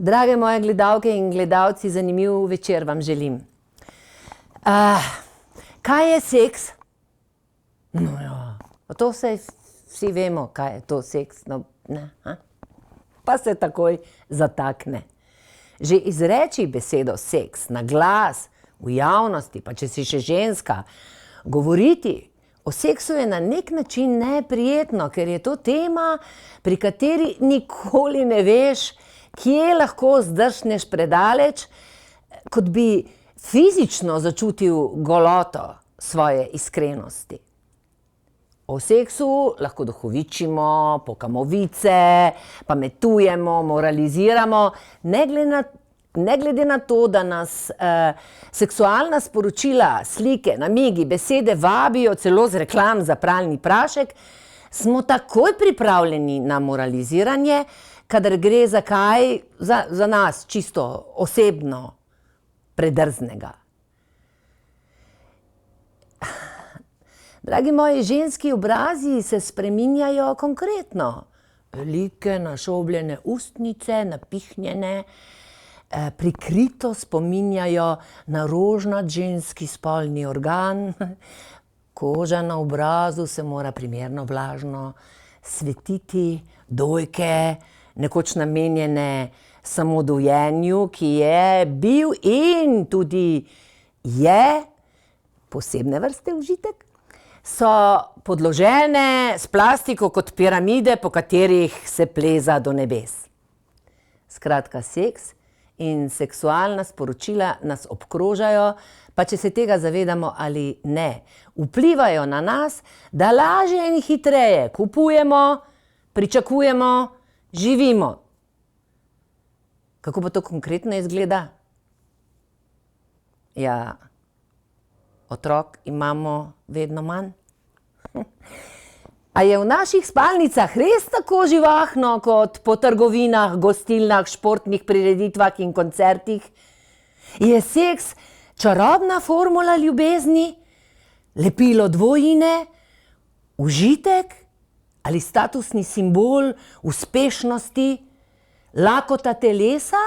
Drage moje gledalke in gledalci, zanimiv večer vam želim. Kaj je seks? No ja, to vsi vemo, kaj je to seks. No, ne, pa se takoj zatakne. Že izreči besedo seks na glas, v javnosti, pa če si še ženska, govoriti o seksu je na nek način neprijetno, ker je to tema, pri kateri nikoli ne veš, kje lahko zdrsneš predaleč, kot bi fizično začutil goloto svoje iskrenosti. O seksu lahko duhovičimo, pokamo vice, pametujemo, moraliziramo, ne glede na to, da nas seksualna sporočila, slike, namigi, besede vabijo celo z reklam za pralni prašek, smo takoj pripravljeni na moraliziranje, kadar gre za nas čisto osebno predrznega. Dragi moji, ženski obrazi se spreminjajo konkretno. Velike, našobljene ustnice, napihnjene, prikrito spominjajo na rožnat ženski spolni organ. Koža na obrazu se mora primerno vlažno svetiti, dojke, nekoč namenjene samo dojenju, ki je bil in tudi je posebne vrste užitek, so podložene s plastiko kot piramide, po katerih se pleza do nebes. Skratka, seks in seksualna sporočila nas obkrožajo, pa če se tega zavedamo ali ne, vplivajo na nas, da lažje in hitreje kupujemo, pričakujemo, živimo. Kako pa to konkretno izgleda? Ja, otrok imamo vedno manj. A je v naših spalnicah res tako živahno kot po trgovinah, gostilnah, športnih prireditvah in koncertih? Je seks čarobna formula ljubezni, lepilo dvojine, užitek ali statusni simbol uspešnosti, lakota telesa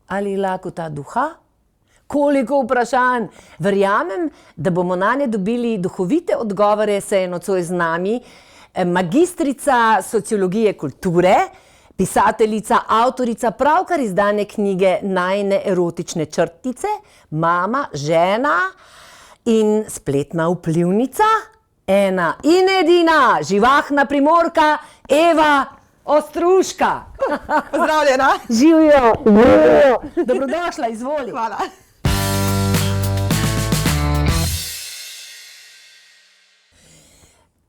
ali lakota duha? Koliko vprašanj! Verjamem, da bomo nanje dobili duhovite odgovore, saj je nocoj z nami magistrica sociologije kulture, pisateljica, avtorica pravkar izdane knjige Najine erotične črtice, mama, žena in spletna vplivnica, ena in edina živahna Primorka, Eva Ostruška. Pozdravljena. Živjo. Dobrodošla, izvoli. Hvala.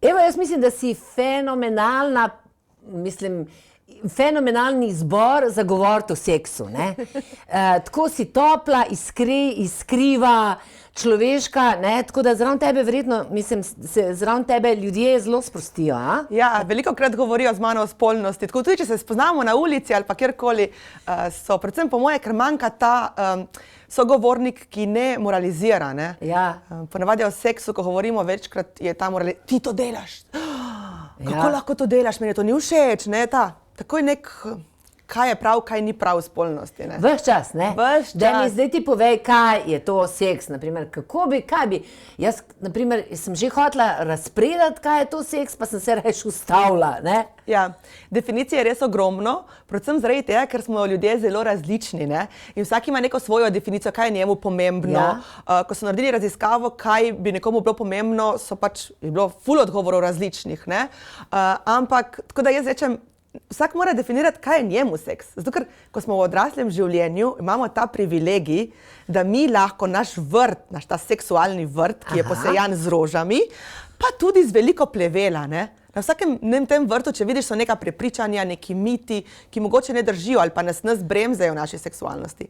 Evo, jaz mislim, da si fenomenalni izbor za govoriti o seksu, ne? Tako si topla, iskriva, človeška, ne? Tako da zraven tebe verjetno, se zraven tebe ljudje zelo sprostijo, a? Ja, velikokrat govorijo z mano o spolnosti, tako tudi, če se spoznamo na ulici ali pa kjerkoli, so predvsem po moje, ker manjka ta sogovornik, ki ne moralizira, ne? Ja. Ponavadi o seksu, ko govorimo večkrat, je ta ti to delaš. Kako lahko to delaš, meni to ni všeč, ne, takoj kaj je prav, kaj ni prav v spolnosti, ne. Ves čas, ne? Ves čas. Daj mi zdaj ti povej, kaj je to seks, naprimer, kaj bi, jaz, naprimer, sem že hotela razpredati, kaj je to seks, pa sem se reč ustavila, ne? Ja, definicije je res ogromno, predvsem zaradi tega, ker smo ljudje zelo različni, ne, in vsak ima neko svojo definicijo, kaj je njemu pomembno. Ja. Ko so naredili raziskavo, kaj bi nekomu bilo pomembno, je bilo ful odgovorov različnih, ne, ampak, tako da jaz rečem, vsak mora definirati, kaj je njemu seks. Zato, ker ko smo v odraslem življenju, imamo ta privilegij, da mi lahko naš ta seksualni vrt, ki je posejan z rožami, pa tudi z veliko plevela, ne. Na vsakem tem vrtu, če vidiš, so neka prepričanja, neki miti, ki mogoče ne držijo ali pa nas bremzajo v naši seksualnosti.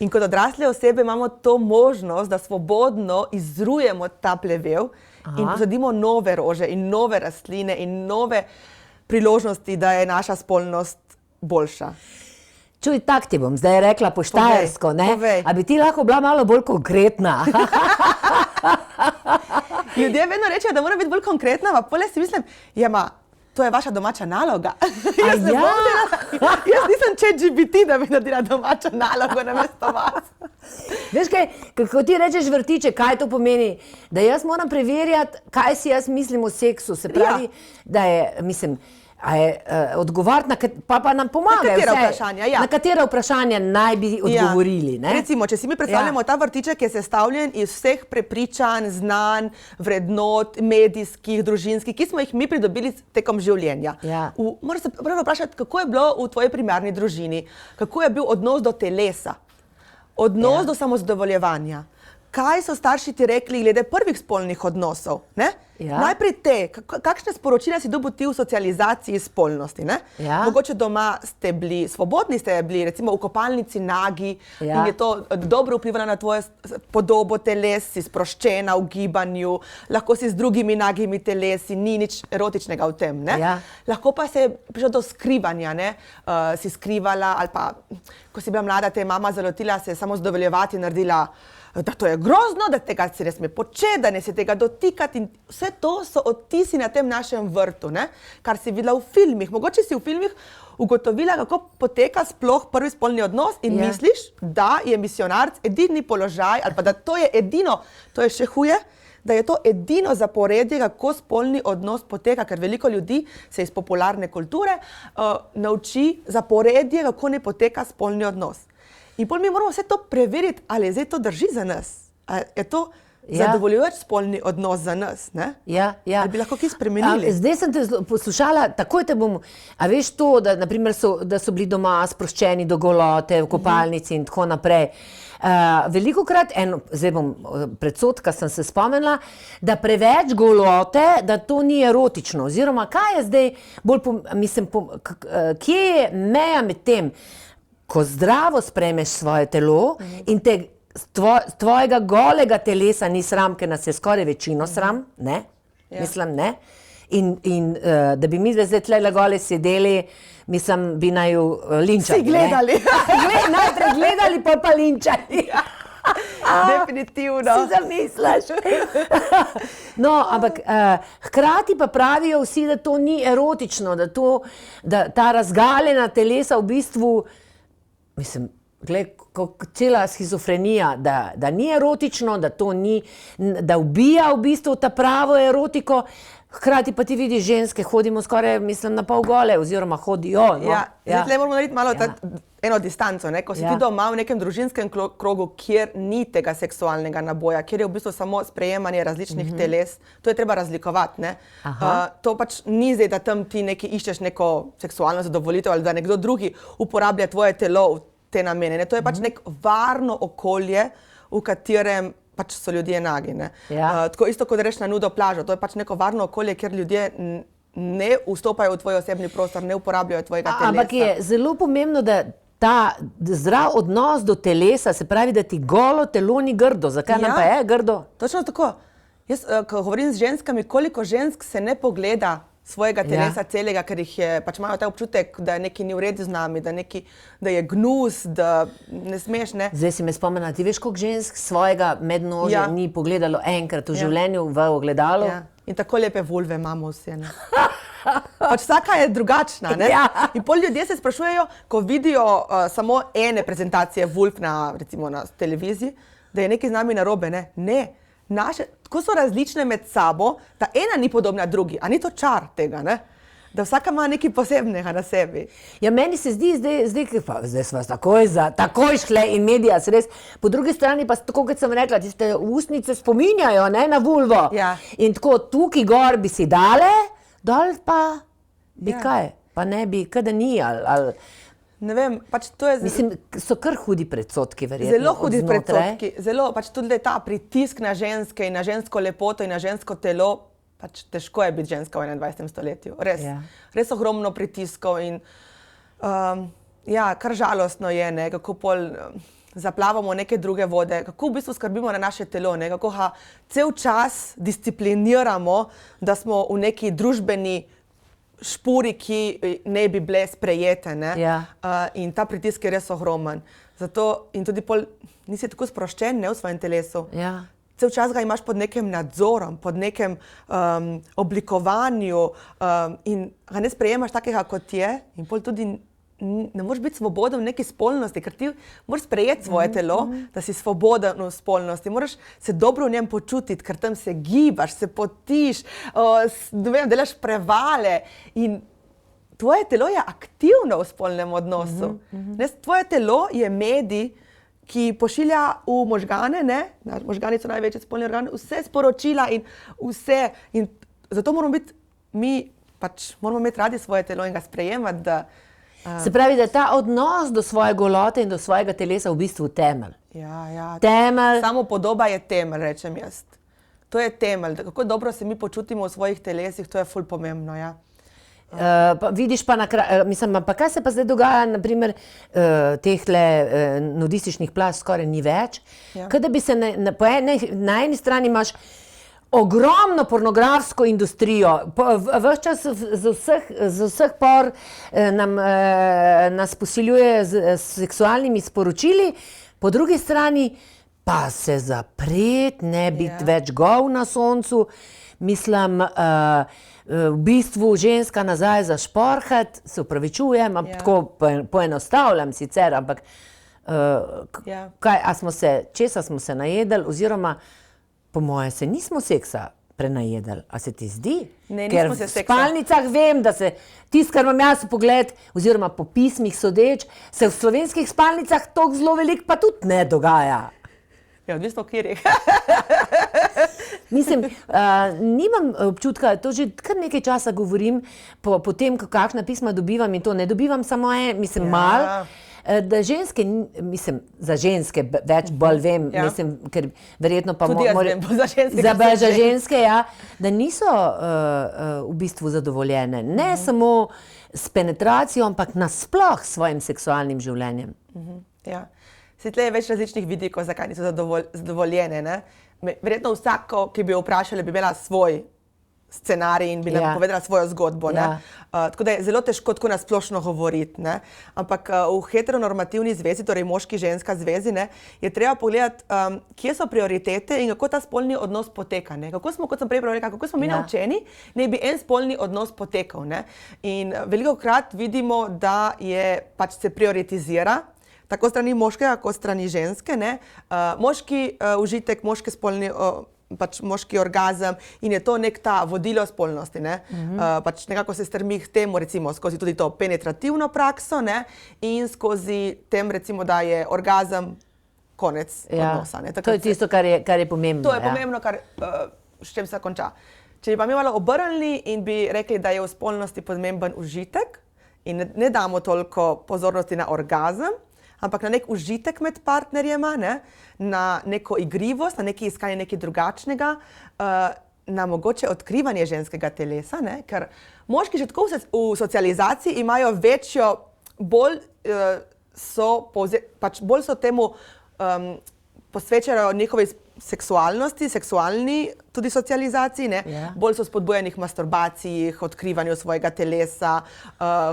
In kot odrasle osebe imamo to možnost, da svobodno izrujemo ta plevel in posadimo nove rože in nove rastline in nove priložnosti, da je naša spolnost boljša. Čuj, tak ti bom zdaj rekla po štajersko, ne? Povej. A bi ti lahko bila malo bolj konkretna? Ljudje vedno rečejo, da mora biti bolj konkretna, pa poleg si mislim, to je vaša domača naloga. A ja? Jaz nisem ChatGPT, da bi naredila domačo nalogo namesto vas. Veš kaj, kako ti rečeš vrtiče, kaj to pomeni? Da jaz moram preverjati, kaj si jaz mislim o seksu. Se pravi, da je, mislim, odgovoriti, pa nam pomagajo. Na katera vprašanja, ja. Na katera vprašanja naj bi odgovorili. Ne? Recimo, če si mi predstavljamo, ta vrtiček je sestavljen iz vseh prepričanj, znanj, vrednot, medijskih, družinskih, ki smo jih mi pridobili tekom življenja. Ja. Moraš se prvo vprašati, kako je bilo v tvoji primarni družini, kako je bil odnos do telesa, odnos do samozadovoljevanja. Kaj so starši ti rekli glede prvih spolnih odnosov? Ne? Ja. Najprej kakšne sporočila si dobil ti v socializaciji spolnosti? Ne? Ja. Mogoče doma ste bili svobodni, ste bili recimo v kopalnici nagi in je to dobro vplivalo na tvojo podobo teles, si sproščena v gibanju, lahko si z drugimi nagimi telesi, ni nič erotičnega v tem. Ne? Ja. Lahko pa se je prišlo do skrivanja, ne? Si skrivala ali pa, ko si bila mlada, te je mama zalotila se samo zadovoljevati, naredila da to je grozno, da tega se ne sme početi, da ne se tega dotikati in vse to so odtisi na tem našem vrtu, ne? Kar si videla v filmih. Mogoče si v filmih ugotovila, kako poteka sploh prvi spolni odnos in misliš, da je misionarc edini položaj ali pa da to je edino, to je še huje, da je to edino zaporedje, kako spolni odnos poteka, ker veliko ljudi se iz popularne kulture nauči zaporedje, kako ne poteka spolni odnos. In potem mi moramo vse to preveriti, ali zdaj to drži za nas. Ali je to zadovoljujoč spolni odnos za nas, ne? Ja. Ali bi lahko kaj spremenili? Zdaj sem te poslušala, takoj te bom, a veš to, da, naprimer da so bili doma sproščeni do golote v kopalnici in tako naprej. Velikokrat, zdaj bom predsodka sem se spomnila, da preveč golote, da to ni erotično. Oziroma, kaj je zdaj kje je meja med tem, ko zdravo sprejmeš svoje telo in te tvojega golega telesa ni sram, ker nas je skoraj večino sram, ne? Mislim, ne? In da bi mi zdaj tle gole sedeli, mislim, bi naj linčali. Si gledali. Najprej gledali, pa linčali. Definitivno. Si zamisliš. No, ampak hkrati pa pravijo vsi, da to ni erotično, da ta razgaljena telesa v bistvu, mislim, gled, cela schizofrenija, da ni erotično, da to ni, da ubija v bistvu ta pravo erotiko, hkrati pa ti vidiš ženske, hodimo skoraj, mislim, na pol gole, oziroma hodijo. No? Zdaj tle moramo narediti malo eno distanco, ne? Ko si ti doma v nekem družinskem krogu, kjer ni tega seksualnega naboja, kjer je v bistvu samo sprejemanje različnih teles, to je treba razlikovati, ne? To pač ni zdaj, da tam ti iščeš neko seksualno zadovoljitev ali da nekdo drugi uporablja tvoje telo v te namene, ne? To je pač nek varno okolje, v katerem pač so ljudje nagi, ne? Tako isto, kot reš na nudo plažo, to je pač neko varno okolje, kjer ljudje ne vstopajo v tvoj osebni prostor, ne uporabljajo tvojega telesa. Ampak je zelo pomembno, da ta zdrav odnos do telesa, se pravi, da ti golo telo ni grdo. Zakaj nam pa je grdo? Točno tako. Jaz, ko govorim z ženskami, koliko žensk se ne pogleda svojega telesa celega, ker jih je, pač imajo ta občutek, da nekaj ni v redu z nami, da je gnus, da ne smeš, ne. Zdaj si me spomnila, ti veš, koliko žensk svojega mednožja ni pogledalo enkrat v življenju v ogledalo? In tako lepe vulve imamo vse, ne. Pač vsaka je drugačna, ne? In pol ljudje se sprašujejo, ko vidijo samo ene prezentacije vulv recimo na televiziji, da je nekaj z nami narobe, ne. Ne. Tako so različne med sabo, da ena ni podobna drugi, a ni to čar tega, ne? Da vsaka ima nekaj posebnega na sebi. Ja, meni se zdi, zdaj smo takoj šle in medija, res. Po drugi strani pa, tako kot sem rekla, tiste ustnice spominjajo, ne, na vulvo. In tako tukaj gor bi si dale, dol pa bi kaj, pa ne bi, kada ni, ali... Ne vem, pač to je... Mislim, so kar hudi predsodki, verjetno. Zelo hudi predsodki, zelo, pač tudi ta pritisk na ženske in na žensko lepoto in na žensko telo, pač težko je biti ženska v 21. stoletju. Res ogromno pritiskov in kar žalostno je, ne, kako pol zaplavamo neke druge vode, kako v bistvu skrbimo na naše telo, ne, kako ga cel čas discipliniramo, da smo v neki družbeni špuri, ki ne bi bile sprejete, ne? In ta pritisk je res ogromen. Zato in tudi pol nisi tako sproščen, ne, v svojem telesu. cel čas ga imaš pod nekim nadzorom, pod nekim oblikovanju in ga ne sprejemaš takega, kot je, in pol tudi ne moreš biti svoboden v neki spolnosti, ker ti moraš sprejeti svoje telo, da si svoboden v spolnosti, moraš se dobro v njem počutiti, ker tam se gibaš, se potiš, delaš prevale in tvoje telo je aktivno v spolnem odnosu. Tvoje telo je medij, ki pošilja v možgane, možgani so največji spolni organ, vse sporočila in vse. In zato moramo imeti radi svoje telo in ga sprejemati, da Se pravi, da je ta odnos do svoje golote in do svojega telesa v bistvu temelj. Ja. Temelj. Samo podoba je temelj, rečem jaz. To je temelj. Kako dobro se mi počutimo v svojih telesih, to je ful pomembno, ja. Vidiš pa pa kaj se pa zdaj dogaja, naprimer, tehle nudističnih plaž skoraj ni več, kaj da bi se na eni strani imaš ogromno pornografsko industrijo, ves čas z vseh por nas posiljuje z seksualnimi sporočili, po drugi strani pa se zapreti, ne biti več gol na soncu, mislim, v bistvu ženska nazaj zašporhati, se upravičujem, tako poenostavljam sicer, ampak česa smo se najedli, oziroma po moje se nismo seksa prenajedli. A se ti zdi? Ne, ker nismo se seksa. v spalnicah vem, da se tisto, kar imam jaz pogled, oziroma po pismih sodeč, se v slovenskih spalnicah toliko zelo veliko pa tudi ne dogaja. Ja, odvisno v katerih. Mislim, nimam občutka, to že kar nekaj časa govorim, po tem, kakšna pisma dobivam in to ne dobivam samo malo, da ženske, mislim, za ženske več bolj vem, mislim, ker verjetno pa tudi jaz vem, za ženske, da niso v bistvu zadovoljene. Ne samo s penetracijo, ampak nasploh s svojim seksualnim življenjem. Ja. Tle je več različnih vidikov, zakaj niso zadovoljene. Ne? Verjetno vsako, ki bi jo vprašali, bi imela svoj scenarij in bi nam povedala svojo zgodbo. Tako da je zelo težko tako nasplošno govoriti. Ne? Ampak v heteronormativni zvezi, torej moški-ženska zvezi, je treba pogledati, kje so prioritete in kako ta spolni odnos poteka. Ne? Kako smo, kot sem prej rekla, kako smo mi naučeni, ne bi en spolni odnos potekal. Ne? In velikokrat vidimo, da se prioritizira tako strani moškega, kot strani ženske. Moški užitek, moški spolni moški orgazem in je to nek ta vodilo spolnosti. Nekako se strmi k temu, recimo, skozi tudi to penetrativno prakso in skozi tem, recimo, da je orgazem konec odnosa. To je tisto, kar je pomembno. To je pomembno, s čem se konča. Če bi pa mi malo obrnili in bi rekli, da je v spolnosti pomemben užitek in ne damo toliko pozornosti na orgazem, ampak na nek užitek med partnerjema, na neko igrivost, na neki iskanje nekaj drugačnega, na mogoče odkrivanje ženskega telesa, ker moški že tako v socializaciji imajo večjo, bolj so temu posvečajo njihovi seksualnosti, seksualni tudi socializaciji, bolj so spodbujeni k masturbaciji, k odkrivanju svojega telesa,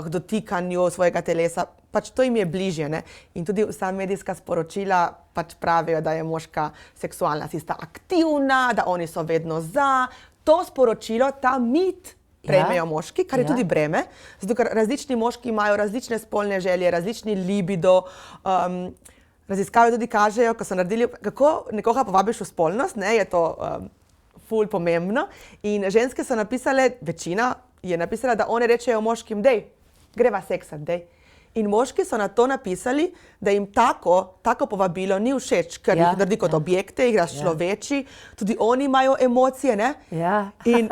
k dotikanju svojega telesa. To jim je bližje. In tudi vsa medijska sporočila pravijo, da je moška seksualna tista aktivna, da oni so vedno za. To sporočilo, ta mit prejmejo moški, kar je tudi breme, zato ker različni moški imajo različne spolne želje, različni libido. Raziskave tudi kažejo, ko so naredili, kako nekoga povabiš v spolnost, je to ful pomembno. In ženske so napisale, večina je napisala, da one rečejo moškim, dej, greva seksat, dej. In moški so na to napisali, da jim tako povabilo ni všeč, ker jih naredi kot objekte, jih razčloveči, tudi oni imajo emocije. In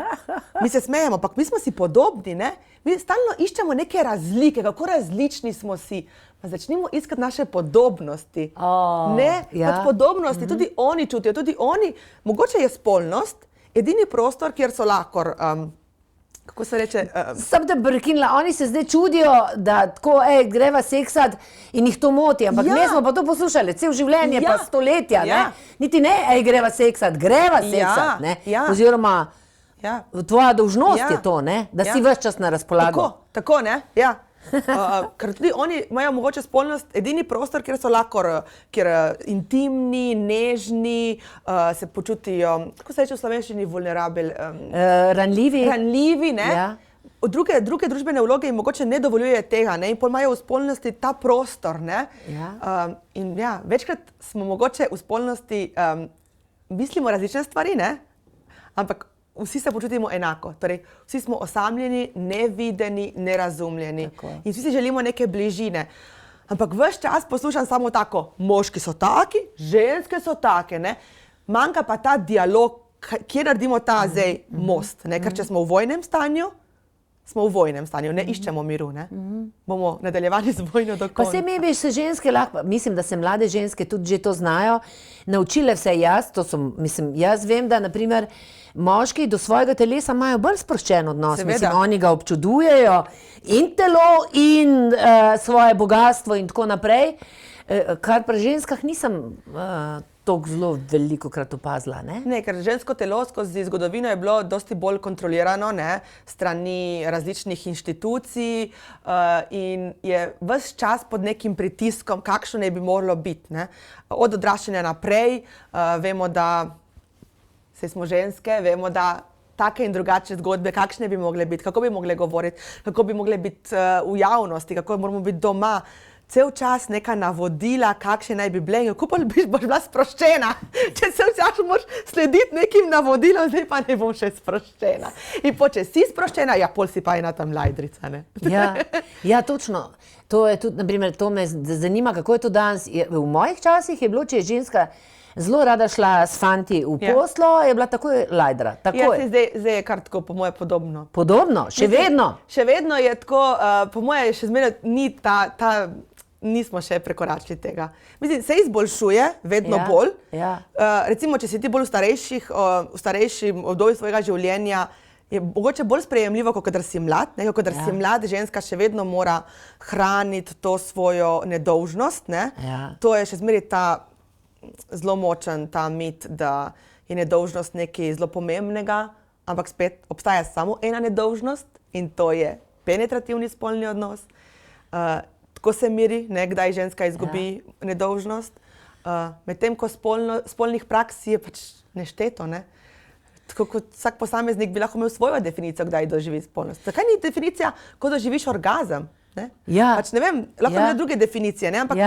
mi se smejemo, ampak mi smo si podobni. Mi stalno iščemo neke razlike, kako različni smo si. Pa začnimo iskati naše podobnosti. Kot podobnosti, tudi oni čutijo, tudi oni, mogoče je spolnost edini prostor, kjer so lahko kako se reče? Sam te prekinila, oni se zdaj čudijo, da tako, greva seksat in jih to moti, ampak mi smo pa to poslušali, cel življenje, pa stoletja, niti ne, greva seksat, oziroma tvoja dolžnost je to, da si ves čas na razpolago. Tako, ne, ja. Ker tudi oni imajo mogoče spolnost edini prostor, kjer so lahko intimni, nežni, se počutijo, kako se reče v slovenščini, vulnerabel, ranljivi, ne? Ja. Druge družbene vloge jim mogoče ne dovoljuje tega, ne? In pol imajo v spolnosti ta prostor, ne? Ja. In ja, večkrat smo mogoče v spolnosti, mislimo različne stvari, ne? Ampak vsi se počutimo enako, torej vsi smo osamljeni, nevideni, nerazumljeni. In vsi si želimo neke bližine. Ampak ves čas poslušam samo tako, moški so taki, ženske so take, ne? Manjka pa ta dialog, kje naredimo ta zdaj most, ne? Ker če smo v vojnem stanju, ne iščemo miru, ne? Bomo nadaljevali z vojno do konca. Pa se mi bi se ženske lahko, mislim, da se mlade ženske tudi že to znajo, naučile vse jaz vem, da naprimer moški do svojega telesa imajo bolj sproščen odnos. Seveda. Mislim, oni ga občudujejo in telo in svoje bogastvo in tako naprej, kar pri ženskah nisem toliko zelo velikokrat opazila, ne? Ne, ker žensko telo skozi zgodovino je bilo dosti bolj kontrolirano, ne, strani različnih inštitucij in je ves čas pod nekim pritiskom, kakšno ne bi moralo biti, ne. Od odraščanja naprej vemo, da saj smo ženske, vemo, da take in drugačne zgodbe, kakšne bi mogle biti, kako bi mogle govoriti, kako bi mogle biti v javnosti, kako moramo biti doma. Cel čas neka navodila, kakšne naj bi bile in kako boš bila sproščena. Če cel čas moraš slediti nekim navodilom, zdaj pa ne bom še sproščena. In če si sproščena, ja, pol si pa ena tam lajdrica, ne. Ja, točno. To je tudi, naprimer, to me zanima, kako je to danes. V mojih časih je bilo, če je ženska zelo rada šla s fanti v poslo, je bila takoj lajdra. Ja, zdaj je kar tako, po moje, podobno. Podobno? Še vedno? Še vedno je tako, po moje, še zmeraj ni nismo še prekoračili tega. Mislim, se izboljšuje vedno bolj. Ja. Recimo, če si ti bolj v starejšem obdobju svojega življenja, je mogoče bolj sprejemljivo, kot kadar si mlad. Kot kadar si mlad, ženska še vedno mora hraniti to svojo nedolžnost. Ne? Ja. To je še zmeraj ta zelo močen ta mit, da je nedolžnost nekaj zelo pomembnega, ampak spet obstaja samo ena nedolžnost in to je penetrativni spolni odnos. Tako se meri, ne, kdaj ženska izgubi nedolžnost. Medtem ko spolnih praks je pač nešteto, ne. Tako kot vsak posameznik bi lahko imel svojo definicijo, kdaj doživi spolnost. Zakaj ni definicija, ko doživiš orgazem? Ne? Ja. Pač ne vem, lahko imajo druge definicije, ne? Ampak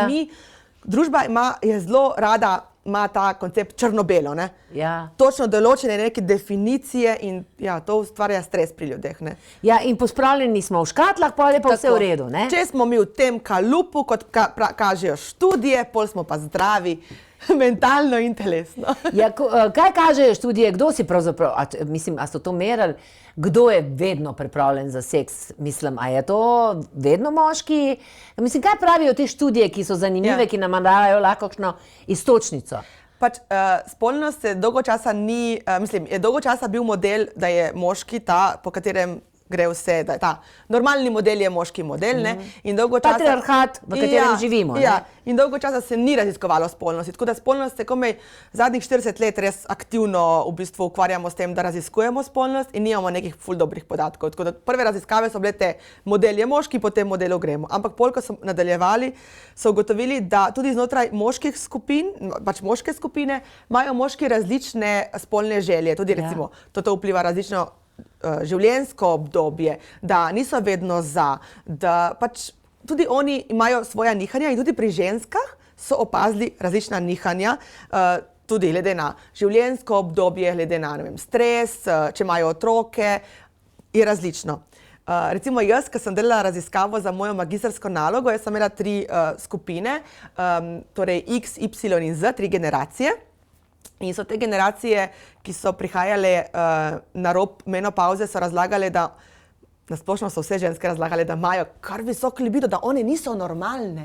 družba je zelo rada, ima ta koncept črno-belo, ne? Ja. Točno določene neke definicije in ja, to ustvarja stres pri ljudeh, ne? Ja, in pospravljeni smo v škatlah, pa je pa vse v redu, ne? Če smo mi v tem kalupu, kot kažejo študije, pol smo pa zdravi, mentalno in telesno. Ja, kaj kažejo študije, kdo si pravzaprav, a so to merili, kdo je vedno pripravljen za seks? Mislim, a je to vedno moški? Mislim, kaj pravijo te študije, ki so zanimive, ki nam dajo lahko kakšno iztočnico? Pač spolnost je dolgo časa je dolgo časa bil model, da je moški ta, po katerem gre vse, da je ta normalni model je moški model, ne? In dolgo časa... Patriarhat, v katerem živimo, ne? Ja, in dolgo časa se ni raziskovalo spolnosti, tako da spolnost se komaj zadnjih 40 let res aktivno v bistvu ukvarjamo s tem, da raziskujemo spolnost in nimamo nekih ful dobrih podatkov. Tako da prve raziskave so bile te, model je moški, po tem modelu gremo. Ampak pol, ko so nadaljevali, so ugotovili, da tudi znotraj moških skupin, pač moške skupine, imajo moški različne spolne želje. Tudi recimo, to vpliva različno življenjsko obdobje, da niso vedno za, da pač tudi oni imajo svoja nihanja in tudi pri ženskah so opazili različna nihanja, tudi glede na življenjsko obdobje, glede na, ne vem, stres, če imajo otroke, je različno. Recimo jaz, ko sem delala raziskavo za mojo magistrsko nalogo, jaz sem imela 3 skupine, torej X, Y in Z, 3 generacije. In so te generacije, ki so prihajale na rob menopavze, so razlagale, da nasplošno so vse ženske razlagale, da imajo kar visok libido, da one niso normalne.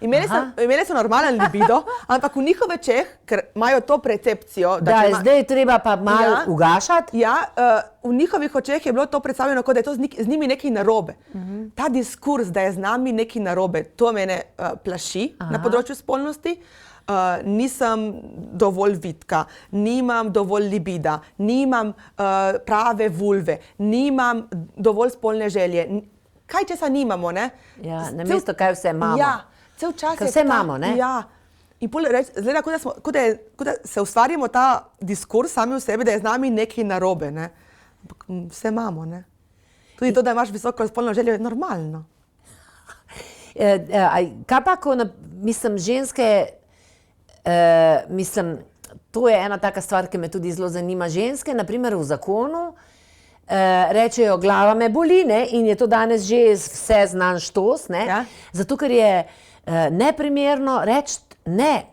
Imele so normalen libido, ampak v njihove očeh, ker imajo to percepcijo, da je zdaj treba pa malo ugašati. Ja, v njihovih očeh je bilo to predstavljeno, kot da je to z njimi nekaj narobe. Ta diskurs, da je z nami nekaj narobe, to mene plaši na področju spolnosti. Nisem dovolj vitka, nimam dovolj libida, nimam prave vulve, nimam dovolj spolne želje. kaj česa nimamo, ne? Ja, namesto kaj vse imamo. Ja, cel čas Kaj vse imamo, ne? Ja. In pol zgleda, kot da se ustvarimo ta diskurs sami v sebi, da je z nami nekaj narobe, ne? Ampak vse imamo, ne? Tudi to, da imaš visoko spolno željo, je normalno. Kaj pa, ko, mislim, ženske, mislim, to je ena taka stvar, ki me tudi zelo zanima. Ženske, naprimer v zakonu, rečejo, glava me boli, ne? In je to danes že vse znan štos, ne? Ja. Zato, ker je neprimerno reči, ne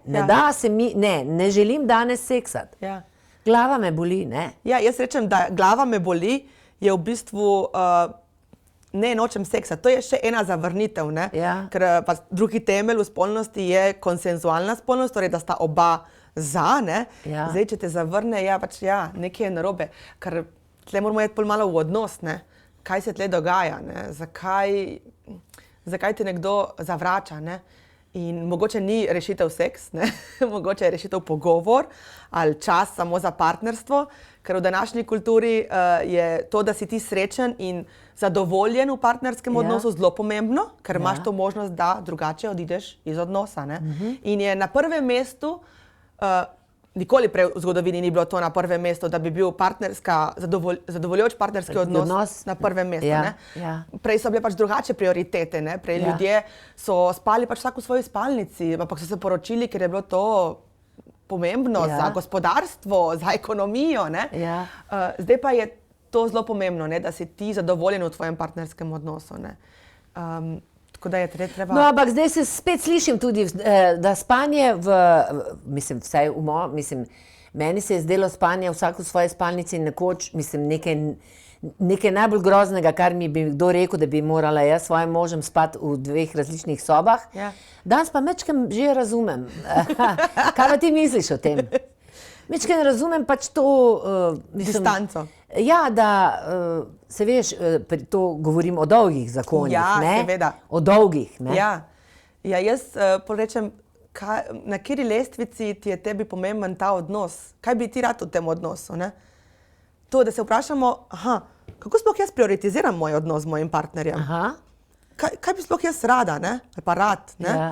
želim danes seksati. Ja. Glava me boli, ne? Ja, jaz rečem, da glava me boli, je v bistvu ne nočem seksa. To je še ena zavrnitev, ne? Ja. Ker pa drugi temelj v spolnosti je konsenzualna spolnost, torej da sta oba za, ne? Ja. Zdaj, če te zavrne, nekaj je narobe, ker tle moramo iti pol malo v odnos, ne? Kaj se tle dogaja, ne? Zakaj te nekdo zavrača, ne? In mogoče ni rešitev seks, ne? Mogoče je rešitev pogovor ali čas samo za partnerstvo, ker v današnji kulturi je to, da si ti srečen in zadovoljen v partnerskem odnosu zelo pomembno, ker imaš to možnost, da drugače odideš iz odnosa, ne? In je na prvem mestu, nikoli prej v zgodovini ni bilo to na prvem mestu, da bi bil zadovoljujoč partnerski odnos na prvem mestu. Ja, ne? ja. Prej so bile pač drugače prioritete. Ne? Prej ljudje so spali pač vsak v svoji spalnici, ampak so se poročili, ker je bilo to pomembno za gospodarstvo, za ekonomijo. Ne? Ja. Zdaj pa je to zelo pomembno, ne? Da si ti zadovoljen v tvojem partnerskem odnosu. Ne? Tako da je treba... No, ampak zdaj se spet slišim tudi, da spanje meni se je zdelo spanje vsak v svoji spalnici nekoč, nekaj najbolj groznega, kar mi bi kdo rekel, da bi morala jaz s svojim možem spati v 2 različnih sobah. Ja. Danes pa mečkem že razumem. Kaj pa ti misliš o tem? Mečkem razumem pač to... Distanco. Ja, da se veš, to govorim o dolgih zakonih, ne? Seveda. O dolgih, ne? Ja, jaz porečem, na kateri lestvici ti je tebi pomemben ta odnos? Kaj bi ti rad v tem odnosu, ne? To, da se vprašamo, kako sploh jaz prioritiziram moj odnos z mojim partnerjem? Aha. Kaj bi sploh jaz rada, ne? Ali pa rad, ne? Ja.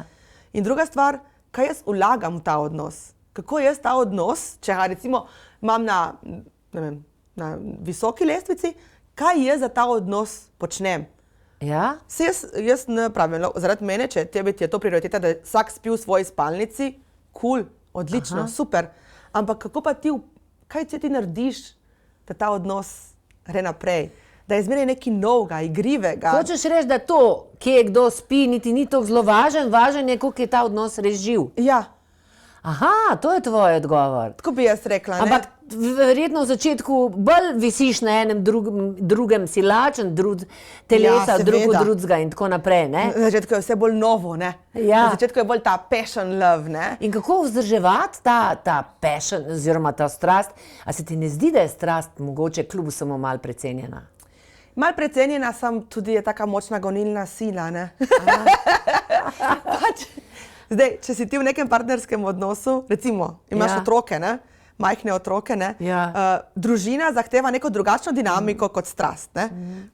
In druga stvar, kaj jaz vlagam v ta odnos? Kako jaz ta odnos, če ga recimo imam na visoki lestvici, kaj jaz za ta odnos počnem? Ja? Jaz ne pravim, zaradi mene, če tebi ti je to prioriteta, da vsak spi v svoji spalnici, cool, odlično, super. Ampak kako pa ti, kaj ti narediš, da ta odnos gre naprej? Da je zmeraj nekaj novega, igrivega. Hočeš reči, da to, kje kdo spi, niti ni tako zelo važen je, koliko je ta odnos res živ. Ja. Aha, to je tvoj odgovor. Tako bi jaz rekla, ne? Ampak verjetno v začetku bolj visiš na enem drugem, si lačen telesa, drugega in tako naprej, ne? Na začetku je vse bolj novo, ne? Ja. Na začetku je bolj ta passion love, ne? In kako vzdrževati ta passion oziroma ta strast? A se ti ne zdi, da je strast mogoče kljub samo malo precenjena? Malo precenjena sem, tudi je taka močna gonilna sila, ne? Zdaj, če si ti v nekem partnerskem odnosu, recimo, imaš otroke, ne? Majhne otroke, ne? Ja. Družina zahteva neko drugačno dinamiko kot strast, ne?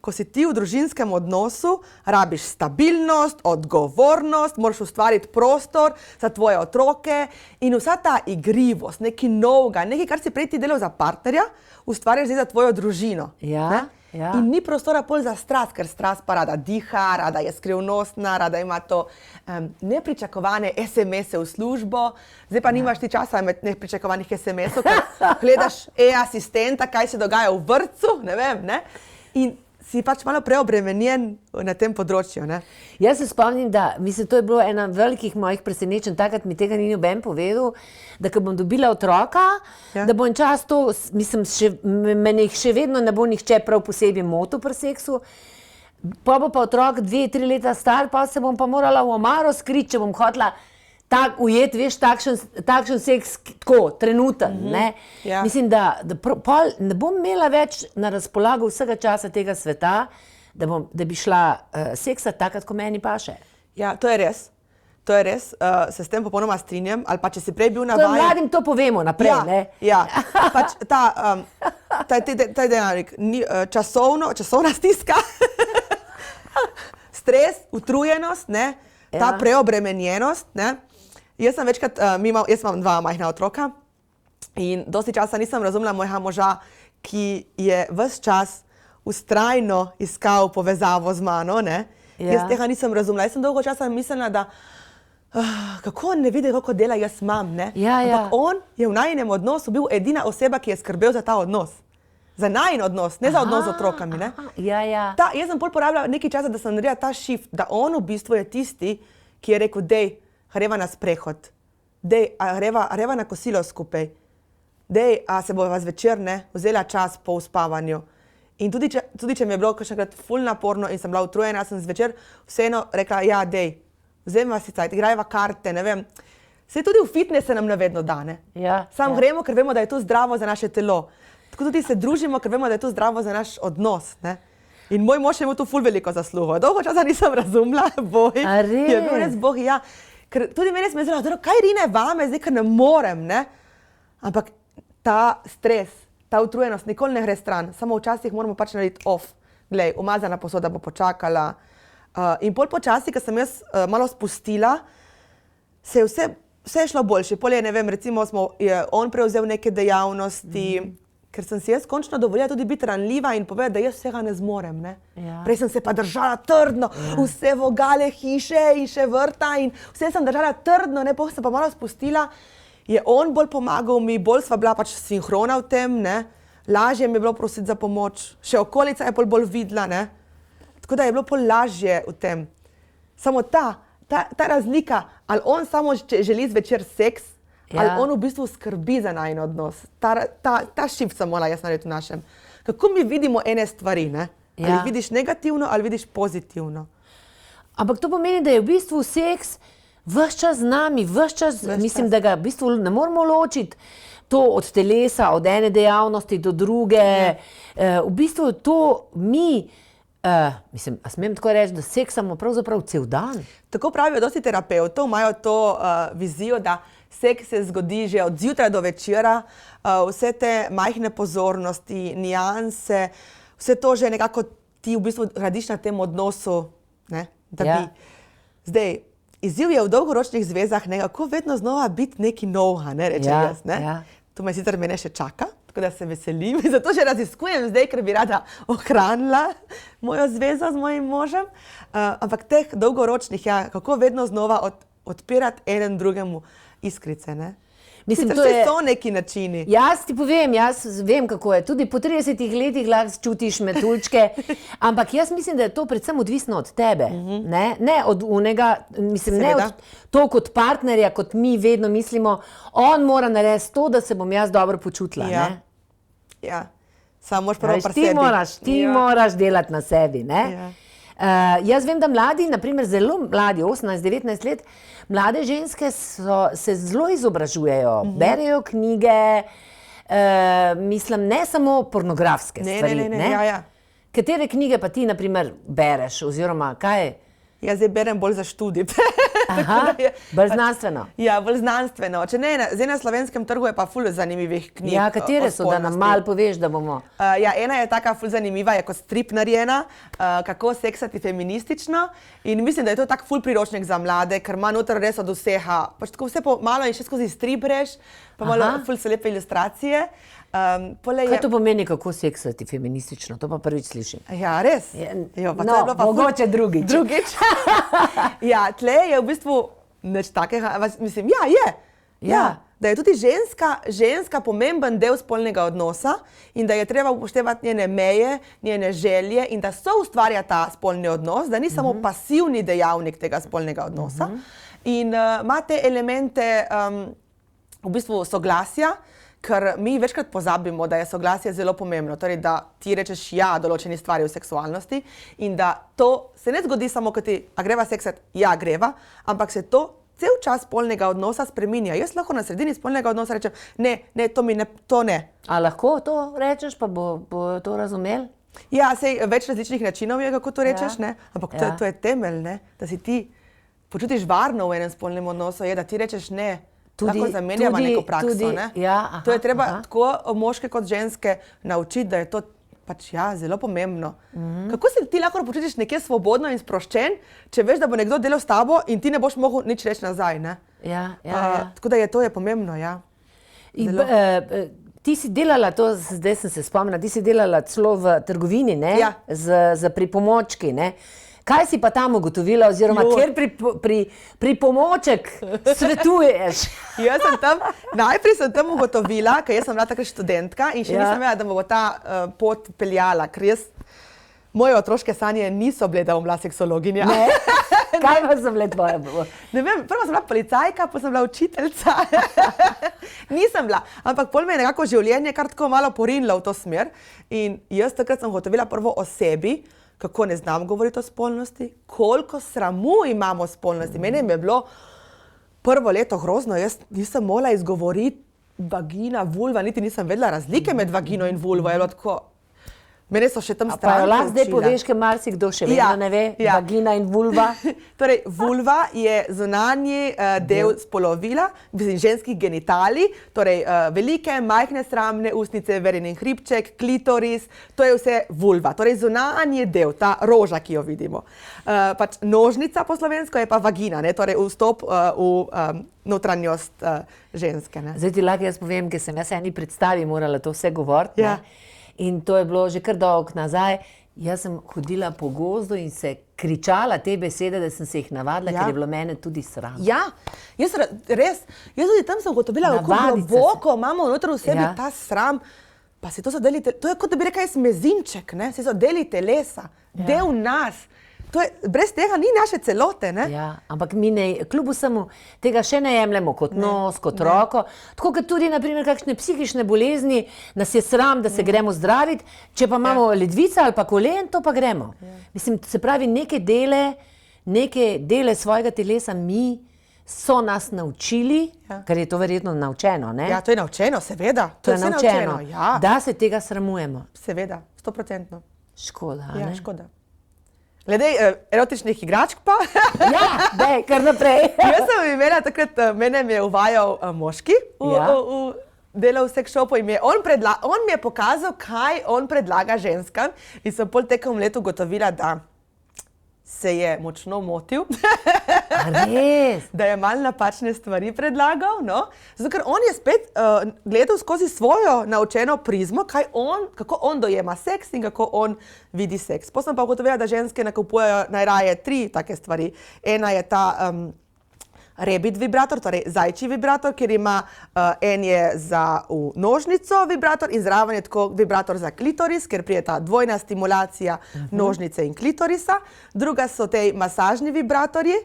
Ko si ti v družinskem odnosu, rabiš stabilnost, odgovornost, moraš ustvariti prostor za tvoje otroke in vsa ta igrivost, nekaj novega, nekaj, kar si prej ti delal za partnerja, ustvarjaš zdaj za tvojo družino. Ja. Ne? Ja. In ni prostora pol za strast, ker strast pa rada diha, rada je skrivnostna, rada ima to nepričakovane SMS-e v službo. Zdaj pa nimaš ti časa med nepričakovanih SMS-ov, ker gledaš asistenta, kaj se dogaja v vrtcu, ne vem, ne? In si pač malo preobremenjen na tem področju, ne? Jaz se spomnim, da, to je bilo ena velikih mojih presenečenj, takrat mi tega ni noben povedal, da ko bom dobila otroka, da bom čas to, mene še vedno ne bo nihče prav posebej motil pri seksu, pa bo pa otrok 2-3 leta star, pa se bom pa morala v omaro skriti, če bom hotela ujeti, veš, takšen seks, tako, trenuten, ne? Ja. Mislim, da pol ne bom imela več na razpolago vsega časa tega sveta, da bi šla seksati takrat, ko meni paše. Ja, to je res. To je res, se s tem popolnoma strinjam, ali pa če si prej bil navajen... Mladim to povemo naprej, ne? Ja, pač ta dejavnik, časovna stiska, Stres, utrujenost, ne? Ta preobremenjenost. Ne? Jaz sem večkrat, jaz imam 2 majhna otroka in dosti časa nisem razumela mojega moža, ki je ves čas vztrajno iskal povezavo z mano. Ne? Jaz tega nisem razumela. Jaz sem dolgo časa mislila, da kako on ne vidi, kako dela jaz imam. Ampak on je v najinem odnosu bil edina oseba, ki je skrbel za ta odnos. Za najin odnos, ne za odnos z otrokami. Ne? Jaz sem pol porabila nekaj časa, da sem naredila ta shift, da on v bistvu je tisti, ki je rekel, dej, greva na sprehod, dej, greva na kosilo skupaj, dej, a se bova zvečer vzela čas po uspavanju. In tudi če mi je bilo kakšenkrat ful naporno in sem bila utrujena, sem zvečer vseeno rekla, ja, dej, vzemva si cajt, igrajva karte, ne vem. Saj tudi v fitness se nam nevedno da, ne? Sam gremo, ker vemo, da je to zdravo za naše telo. Tako tudi se družimo, ker vemo, da je to zdravo za naš odnos, ne? In moj mož je imel tu ful veliko zaslugo. Dolgo časa nisem razumela, boj. Je bil res bog, ja. Ker tudi meni sem mislila, kaj rine vame, zdaj, ker ne morem, ne? Ampak ta stres, ta utrujenost nikoli ne gre stran. Samo včasih moramo pač narediti off. Glej, umazana posoda bo počakala. In pol počasi, ko sem jaz malo spustila, se je vse šlo boljše. Pol je, ne vem, recimo je on prevzel neke dejavnosti, ker sem si jaz končno dovolila tudi biti ranljiva in povedati, da jaz vsega ne zmorem. Ne? Prej sem se pa držala trdno, vse vogale hiše in še vrta in vse sem držala trdno, ne, potem sem pa malo spustila. Je on bolj pomagal mi, bolj sva bila pač sinhrona v tem, ne? Lažje mi je bilo prositi za pomoč, še okolica je bolj videla, ne? Tako da je bilo pol lažje v tem. Samo ta razlika, ali on samo želi zvečer seks, ali on v bistvu skrbi za najin odnos. Ta shift sem morala jaz narediti v našem. Kako mi vidimo ene stvari, ne? Ali vidiš negativno, ali vidiš pozitivno. Ampak to pomeni, da je v bistvu seks ves čas z nami, mislim, da ga v bistvu ne moramo ločiti. To od telesa, od ene dejavnosti do druge. V bistvu to mi, mislim, a smem tako reči, da seksamo pravzaprav cel dan? Tako pravijo dosti terapevtov, imajo to vizijo, da seks se zgodi že od zjutraj do večera, vse te majhne pozornosti, nianse, vse to že nekako ti v bistvu gradiš na tem odnosu, ne, da bi. Zdaj, izziv je v dolgoročnih zvezah nekako vedno znova biti nekaj novega, ne, rečem jaz, ne. To me sicer mene še čaka, tako da se veselim. Zato že raziskujem zdaj, ker bi rada ohranila mojo zvezo z mojim možem. Ampak teh dolgoročnih, kako vedno znova odpirati eden drugemu iskrice, ne? Mislim, to so neki načini. Jaz ti povem, jaz vem, kako je. Tudi po 30 letih lahko čutiš metuljčke, ampak jaz mislim, da je to predvsem odvisno od tebe. Ne od unega, mislim, ne od to kot partnerja, kot mi vedno mislimo, on mora narediti to, da se bom jaz dobro počutila. Ja, samo moraš prvo pri sebi. Ti moraš delati na sebi, ne? Jaz vem, da mladi, naprimer zelo mladi, 18-19 let, mlade ženske se zelo izobražujejo, berejo knjige, mislim, ne samo pornografske stvari. Katere knjige pa ti, naprimer, bereš, oziroma kaj? Jaz zdaj berem bolj za študij. Bolj znanstveno. Ja, bolj znanstveno. Če ne, zdaj na slovenskem trgu je pa ful zanimivih knjig. Ja, katere so, da nam malo poveš, da bomo... Ja, ena je taka ful zanimiva, je kot strip narejena, kako seksati feministično. In mislim, da je to tak ful priročnik za mlade, ker ima noter res od vseha. Pač tako vse malo in še skozi strip breš, pa malo ful so lepe ilustracije. Kaj to pomeni, kako seksati feministično? To pa prvič slišim. Ja, res? No, mogoče drugič. Ja, tle je v bistvu nič takega, mislim, da je tudi ženska pomemben del spolnega odnosa in da je treba upoštevati njene meje, njene želje in da soustvarja ta spolni odnos, da ni samo pasivni dejavnik tega spolnega odnosa. In ima te elemente v bistvu soglasja, ker mi večkrat pozabimo, da je soglasje zelo pomembno, torej da ti rečeš ja določeni stvari v seksualnosti in da to se ne zgodi samo, ko ti, a greva seksat, ja greva, ampak se to cel čas spolnega odnosa spreminja. Jaz lahko na sredini spolnega odnosa rečem, to ne. A lahko to rečeš, pa bo to razumel? Ja, sej več različnih načinov je, kako to rečeš, ne? Ampak to je temelj, ne? Da si ti počutiš varno v enem spolnem odnosu, je, da ti rečeš ne. Lahko zamenjava neko prakso, ne? To je treba tako moške kot ženske naučiti, da je to pač ja, zelo pomembno. Kako se ti lahko počutiš nekje svobodno in sproščen, če veš, da bo nekdo delal s tabo in ti ne boš mogel nič reči nazaj, ne? Ja. Tako da to je pomembno, ja. Ti si delala to, zdaj sem se spomnila, ti si delala celo v trgovini, ne? Ja. Z pripomočki, ne? Kaj si pa tam ugotovila, oziroma kjer pripomoček svetuješ? Najprej sem tam ugotovila, ker jaz sem bila takrat študentka in še nisem vedela, da me bo ta pot peljala, ker moje otroške sanje niso bile, da bom bila seksologinja. Ne? Kaj pa so bile tvoje? Ne vem, prvo sem bila policajka, pa sem bila učiteljica. Nisem bila, ampak pol me je nekako življenje kar tako malo porinilo v to smer in jaz takrat sem ugotovila prvo o sebi, kako ne znam govoriti o spolnosti, koliko sramu imamo o spolnosti. Meni je bilo prvo leto grozno, jaz nisem mogla izgovoriti vagina, vulva, niti nisem vedela razlike med vagino in vulvo. Je bilo tako, mene so še tam stranke učila. Pa jo lahko zdaj poveš, ker marsikdo še vedno ne ve, vagina in vulva. Torej, vulva je zunanji del spolovila, ženskih genitalij, torej velike, majhne sramne ustnice, verinin hribček, klitoris, to je vse vulva. Torej, zunanji del, ta roža, ki jo vidimo. Pač nožnica po slovensko je pa vagina, ne? Torej vstop v notranjost ženske. Ne? Zdaj ti lahko jaz povem, ker sem jaz eni predstavi morala to vse govoriti. Ja. In to je bilo že kar dolgo nazaj. Jaz sem hodila po gozdu in se kričala te besede, da sem se jih navadila, ker je bilo mene tudi sram. Ja, jaz tudi tam sem ugotovila, kako globoko imamo noter v sebi ta sram. Pa se to so deli, to je kot da bi rekla jaz mezinček, ne? Se so deli telesa, del nas. To je, brez tega ni naše celote, ne? Ja, ampak mi kljub vsemu tega še ne jemljemo kot nos, kot roko. Tako kot tudi, na primer, kakšne psihične bolezni, nas je sram, da se gremo zdraviti, če pa imamo ledvica ali pa kolen, to pa gremo. Mislim, se pravi, neke dele svojega telesa so nas naučili, ker je to verjetno naučeno, ne? Ja, to je naučeno, seveda. To je naučeno, da se tega sramujemo. Seveda, 100%. Škoda, ne? Ja, škoda. Glede erotičnih igračk pa. Ja, daj, kar naprej. Jaz sem imela takrat, mene mi je uvajal moški v delo v sex shopu in on mi je pokazal, kaj on predlaga ženskam in sem pol tekom letu ugotovila, da se je močno motil. Res? Da je malo napačne stvari predlagal, no. Zato, ker on je spet gledal skozi svojo naučeno prizmo, kako on dojema seks in kako on vidi seks. Potem sem pa ugotovila, da ženske nakupujejo najraje 3 take stvari. Ena je ta Rebit vibrator, torej zajčji vibrator, kjer ima en je za nožnico vibrator in zraven je tako vibrator za klitoris, ker prije ta dvojna stimulacija nožnice in klitorisa. Druga so te masažni vibratorji,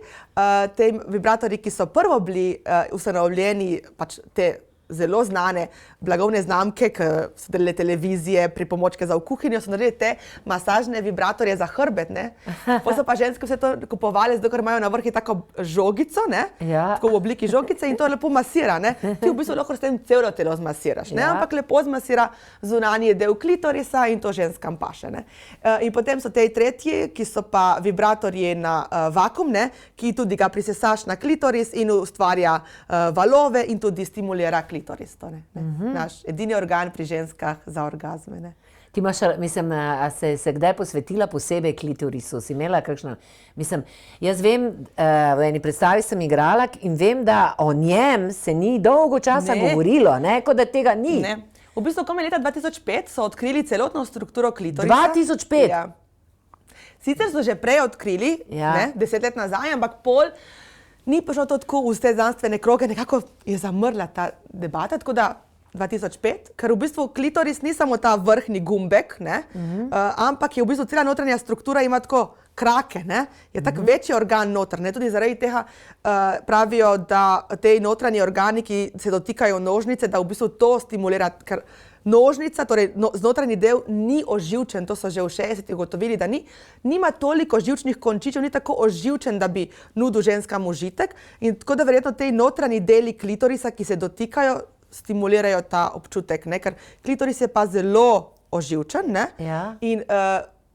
te vibratorji, ki so prvo bili ustanovljeni, pač te zelo znane blagovne znamke, ki so delile televizije, pripomočke za v kuhinjo, so naredili te masažne vibratorje za hrbet, ne. Potem so pa ženske vse to kupovali, zato ker imajo na vrhu tako žogico, ne, tako v obliki žogice in to lepo masira, ne. Ti v bistvu lahko s tem celo telo zmasiraš, ne, ampak lepo zmasira zunanji del klitorisa in to ženskam paše, ne. In potem so te tretji, ki so pa vibratorji na vakuum, ne, ki tudi ga prisesaš na klitoris in ustvarja valove in tudi stimulira klitoris, to ne. Naš edini organ pri ženskah za orgazme, ne. Ti imaš, mislim, a se kdaj posvetila posebej klitorisu? Si imela kakšno, mislim, jaz vem, v eni predstavi sem igrala in vem, da o njem se ni dolgo časa govorilo, ne, kot da tega ni. Ne. V bistvu, ko leta 2005 so odkrili celotno strukturo klitorisa. 2005? Ja. Sicer so že prej odkrili, ne, 10 let nazaj, ampak pol ni prišlo to tako v te znanstvene kroge, nekako je zamrla ta debata, tako da 2005, ker v bistvu klitoris ni samo ta vrhnji gumbek, ne, ampak je v bistvu cela notranja struktura ima tako krake, ne, je tak večji organ noter, ne, tudi zaradi tega pravijo, da te notranji organi, ki se dotikajo nožnice, da v bistvu to stimulira, ker nožnica, torej znotranji del ni oživčen, to so že v 60-ih ugotovili, da nima toliko živčnih končičev, ni tako oživčen, da bi nudil ženskam užitek in tako da verjetno te notranji deli klitorisa, ki se dotikajo, stimulirajo ta občutek, ne, ker klitoris je pa zelo oživčen, ne, in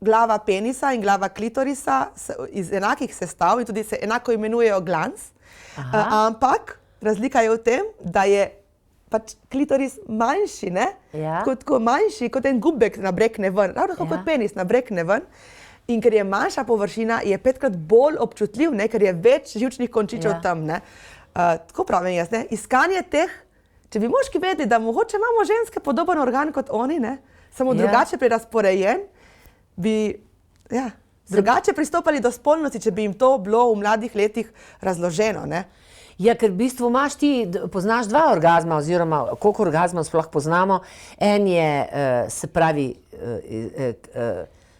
glava penisa in glava klitorisa iz enakih sestav in tudi se enako imenujejo glans, ampak razlika je v tem, da je pač klitoris manjši, ne? Ja. Tako manjši, kot en gubek nabrekne ven, ravno tako kot penis nabrekne ven. In ker je manjša površina, je 5-krat bolj občutljiv, ne? Ker je več živčnih končičev tam. Ne? Tako pravim jaz, ne? Iskanje teh, če bi moški vedeli, da mogoče imamo ženske podoben organ kot oni, ne? Samo drugače prerasporejen, bi drugače pristopali do spolnosti, če bi jim to bilo v mladih letih razloženo. Ne? Ja, ker v bistvu poznaš 2 orgazma, oziroma koliko orgazmov sploh poznamo. En je, se pravi...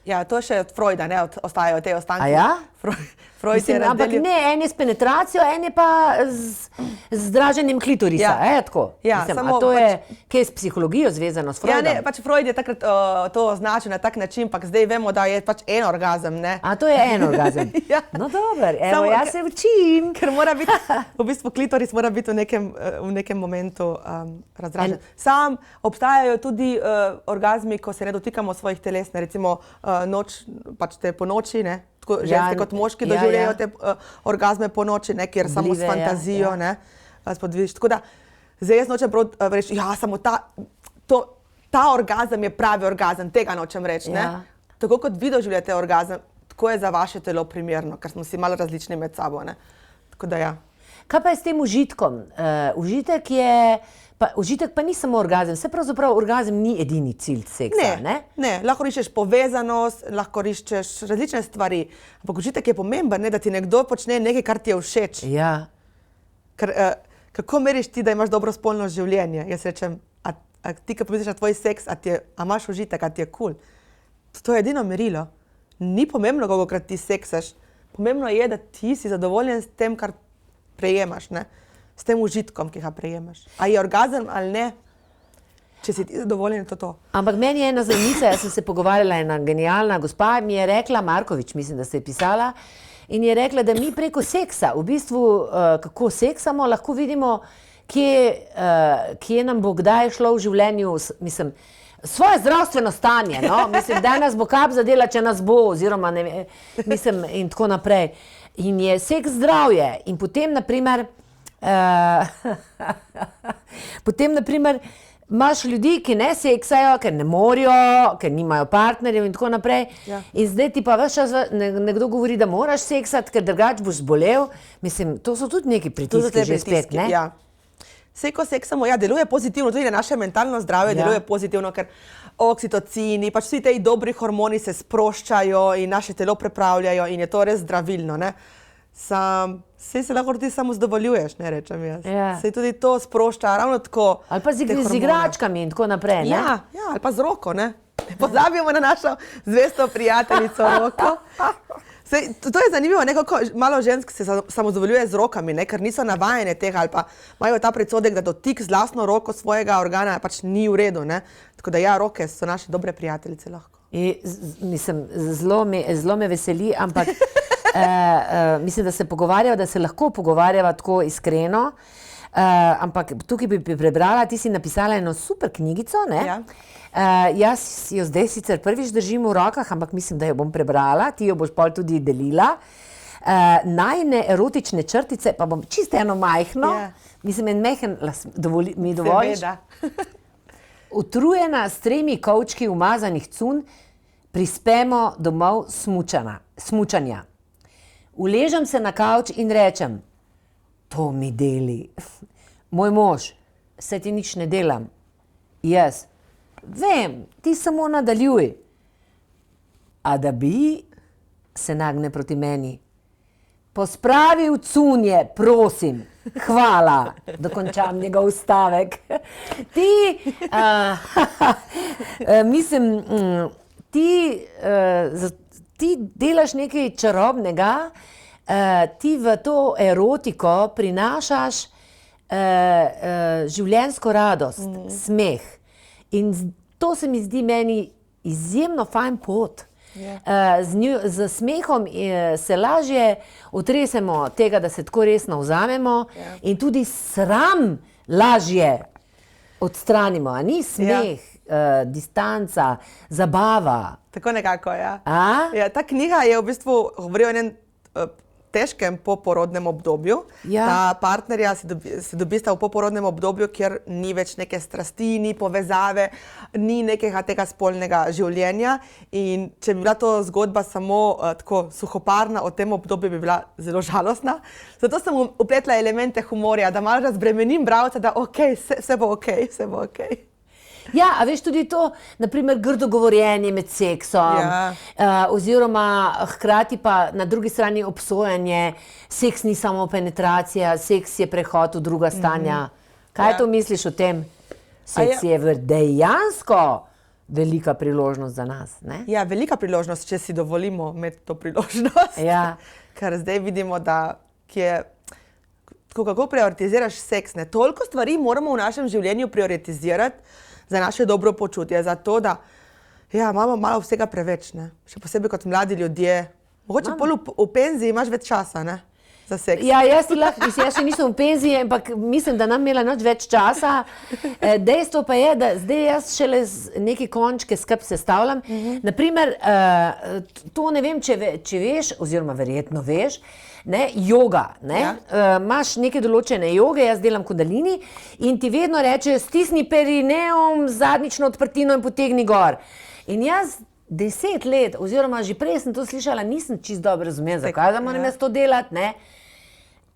Ja, to še od Freuda, ne, ostajajo te ostanke. A ja? Freud je razdelil... Ampak ne, en je s penetracijo, en je pa z draženjem klitorisa, tako? Ja, samo to je, kaj je s psihologijo zvezano, s Freudom? Ja, ne, pač Freud je takrat to označil na tak način, pa zdaj vemo, da je pač en orgazem, ne. A to je en orgazem? Ja. No, dober, evo, jaz se učim. Ker mora biti, v bistvu klitoris mora biti v nekem momentu razdražen. Sam obstajajo tudi orgazmi, ko se ne dotikamo svojih teles, ne, recimo noč, pač te po noči, ne. Ženske kot moški doživljajo te orgazme po noči, ne, kjer samo s fantazijo, ne, spodvidiš. Tako da, zdaj jaz nočem reči, samo ta orgazem je pravi orgazem, tega nočem reči, ne. Tako kot vi doživljate orgazem, tako je za vaše telo primerno, ker smo si malo različni med sabo, ne. Tako da, Kaj pa je s tem užitkom? Užitek pa ni samo orgazem, vse pravzaprav orgazem ni edini cilj seksa, ne? Ne, lahko iščeš povezanost, lahko iščeš različne stvari, ampak užitek je pomemben, ne, da ti nekdo počne nekaj, kar ti je všeč. Ja. Ker, kako meriš ti, da imaš dobro spolno življenje? Jaz rečem, a ti, ko pomisliš na tvoj seks, a imaš užitek, a ti je kul? To je edino merilo. Ni pomembno, kolikokrat ti seksaš. Pomembno je, da ti si zadovoljen s tem, kar prejemaš, ne? S tem užitkom, ki ga prejemaš. A je orgazem ali ne, če si ti zadovoljen, je to. Ampak meni je ena zanimica, jaz sem se pogovarjala, ena genialna gospa mi je rekla, Markovič, mislim, da se je pisala, in je rekla, da mi preko seksa, v bistvu, kako seksamo, lahko vidimo, kje nam bo kdaj šlo v življenju, mislim, svoje zdravstveno stanje, no, mislim, da nas bo kap zadela, če nas bo, oziroma ne vem, mislim, in tako naprej. In je seks zdravje in potem, naprimer, imaš ljudi, ki ne seksajo, ker ne morajo, ker nimajo partnerjev in tako naprej. Ja. In zdaj ti pa ves čas nekdo govori, da moraš seksati, ker drugače boš zbolel. Mislim, to so tudi neki pritiski že spet, ne? Ja. Sej, ko seksamo, deluje pozitivno, tudi na naše mentalno zdravje deluje pozitivno, ker oksitocini, pač vsi tej dobri hormoni se sproščajo in naše telo prepravljajo in je to res zdravilno, ne. Sej se lahko ti samo zadovoljuješ, ne rečem jaz. Ja. Sej tudi to sprošča ravno tako. Ali pa z igračkami in tako naprej, ne? Ja, ali pa z roko, ne. Pozabimo na našo zvesto prijateljico Roko. Sej, to je zanimivo, kako malo žensk se samozadovoljuje z rokami, ne, ker niso navajene tega ali pa imajo ta predsodek, da dotik z lastno roko svojega organa pač ni v redu, ne. Tako da roke so naše dobre prijateljice lahko. Mislim, zelo me veseli, ampak mislim, da se pogovarjava, da se lahko pogovarjava tako iskreno, ampak tukaj bi prebrala, ti si napisala eno super knjigico, ne? Ja. Jaz jo zdaj sicer prvič držim v rokah, ampak mislim, da jo bom prebrala, ti jo boš pol tudi delila. Najine erotične črtice, pa bom čisto eno majhno, mislim, en mehen, mi dovoliš? Seveda. Utrujena s 3 kovčki umazanih cunj, prispemo domov smučanja. Uležem se na kavč in rečem, to mi deli. Moj mož, saj ti nič ne delam. Jaz, vem, ti samo nadaljuj. A da bi, se nagne proti meni. Pospravi v cunje, prosim. Hvala, dokončam njegov stavek. Mislim, ti delaš nekaj čarobnega, ti v to erotiko prinašaš življenjsko radost, smeh. In to se mi zdi meni izjemno fajn pot. Z smehom se lažje otresemo tega, da se tako resno vzamemo in tudi sram lažje odstranimo. A ni smeh, distanca, zabava. Tako nekako, ja. A? Ja, ta knjiga je v bistvu govori o enem težkem poporodnem obdobju. Ja. Ta partnerja se dobista v poporodnem obdobju, kjer ni več neke strasti, ni povezave, ni nekega tega spolnega življenja. In če bi bila to zgodba samo tako suhoparna o tem obdobju, bi bila zelo žalostna. Zato sem vpletla elemente humorja, da malo razbremenim bralca, da vse bo okej. Ja, a veš tudi to, naprimer grdo govorjenje med seksom, oziroma hkrati pa na drugi strani obsojanje, seks ni samo penetracija, seks je prehod v druga stanja. Kaj to misliš o tem? Seks je dejansko velika priložnost za nas, ne? Ja, velika priložnost, če si dovolimo imeti to priložnost. Ja. Ker zdaj vidimo, da kako prioritiziraš seks, ne? Toliko stvari moramo v našem življenju prioritizirati, za naše dobro počutje, za to, da imamo malo vsega preveč, ne? Še posebej kot mladi ljudje. Mogoče v penziji imaš več časa, ne? Za seks. Ja, jaz še nisem v penziji, ampak mislim, da nam imela nič več časa. Dejstvo pa je, da zdaj jaz šele neke končke skrb sestavljam. Naprimer, to ne vem, če veš, oziroma verjetno veš, joga, imaš neke določene joge, jaz delam kundalini in ti vedno reče, stisni perineum, zadnjično odprtino in potegni gor. In jaz 10 let, oziroma že prej sem to slišala, nisem čisto dobro razumela, zakaj da moram jaz to delati, ne?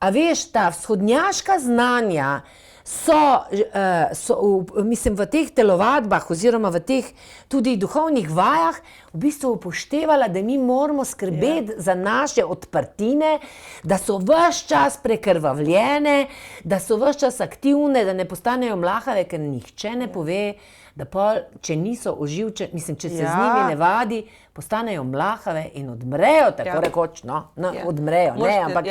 A veš, ta vzhodnjaška znanja mislim, v teh telovadbah oziroma v teh tudi duhovnih vajah v bistvu upoštevala, da mi moramo skrbeti za naše odprtine, da so ves čas prekrvavljene, da so ves čas aktivne, da ne postanejo mlahave, ker nihče ne pove, da če niso oživčeni, mislim, če se z njimi ne vadi, postanejo mlahave in odmrejo, tako rekoč, odmrejo, ampak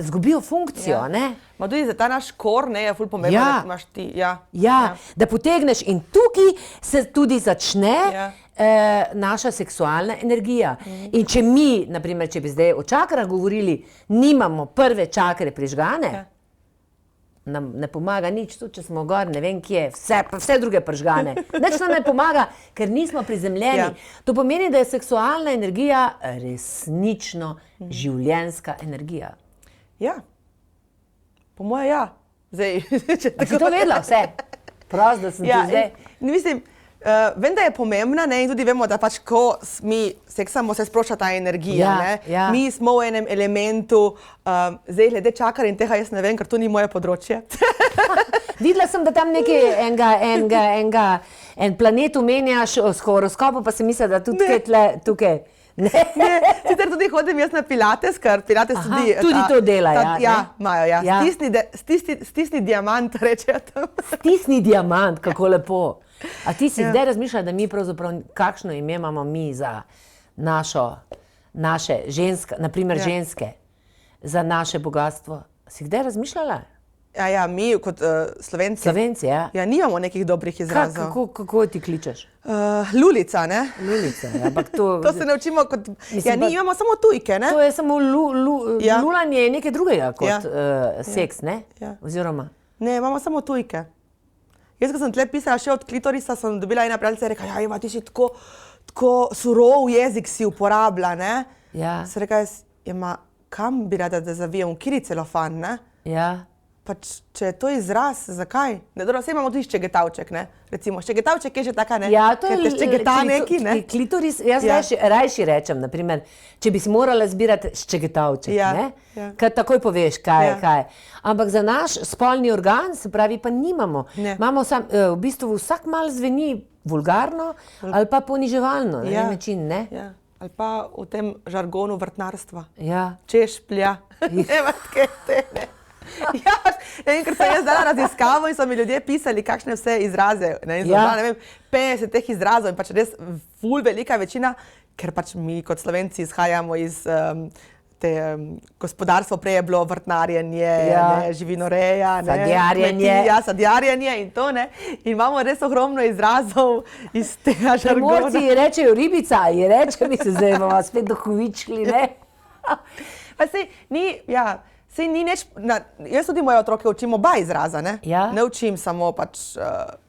zgubijo funkcijo, ne? Ma tudi za ta naš kor, je ful pomembno, da imaš ti, da potegneš in tukaj se tudi začne naša seksualna energija. In če mi, naprimer, če bi zdaj o čakrah govorili, nimamo prve čakre prižgane, nam ne pomaga nič, tudi če smo gor, ne vem kje, vse druge prižgane. Nič nam ne pomaga, ker nismo prizemljeni. To pomeni, da je seksualna energija resnično življenjska energija. Ja. Po moje, Zdaj, si to vedela vse? Prost, da sem ti zdaj. Mislim, vem, da je pomembna, in tudi vemo, da pač, ko mi seksamo, se sprošča ta energija. Mi smo v enem elementu, zdaj glede čakar in tega jaz ne vem, ker to ni moje področje. Videla sem, da tam en planet omenjaš s horoskopom, pa sem mislila, da tudi tukaj. Sicer tudi hodim jaz na pilates, ker pilates tudi... Tudi to delajo, imajo, Stisni diamant, rečejo tam. Stisni diamant, kako lepo. A ti si zdaj razmišljala, da mi pravzaprav, kakšno ime imamo mi za naše ženske, naprimer ženske, za naše bogatstvo? Si kdaj razmišljala? Mi kot Slovenci. Slovenci, nimamo nekih dobrih izrazov. Kako ti kličeš? Lulica, ne? Lulica, ampak to... To se naučimo kot... imamo samo tujke, ne? To je samo lulanje je nekaj drugega kot seks, ne? Oziroma... Ne, imamo samo tujke. Jaz, ko sem tle pisala še od klitorisa, sem dobila ena prijateljica in rekla, Eva, ti si tako surov jezik si uporablja, ne? Sem rekla, kam bi rada, da zavijem v kiri celofan, ne? Pač, če je to izraz, zakaj? Vse imamo tudi ščegetavček, ne? Recimo, ščegetavček je že taka, ne? To je ščegeta neki, ne? Klitoris, jaz rajši rečem, naprimer, če bi si morala zbirati ščegetavček, ne? Ker takoj poveš, kaj je. Ampak za naš spolni organ, se pravi, pa nimamo. Imamo v bistvu vsak mal zveni vulgarno ali pa poniževalno, na en način, ne? Ali pa v tem žargonu vrtnarstva. Češ, plja. Nema tke te, ne? Ker sem jaz dala raziskavo in so mi ljudje pisali, kakšne vse izraze. Ne vem, 50 teh izrazov in pač res ful velika večina, ker pač mi kot Slovenci izhajamo iz gospodarstvo, prej je bilo vrtnarjenje, živinoreja, sadjarjenje in to, ne. In imamo res ogromno izrazov iz tega žargona. Morci rečejo ribica, mi se zdaj bomo spet dohovičili, ne. Pa sej, Sej ni nič, jaz tudi moje otroke učim oba izraza, ne? Ja. Ne učim samo pač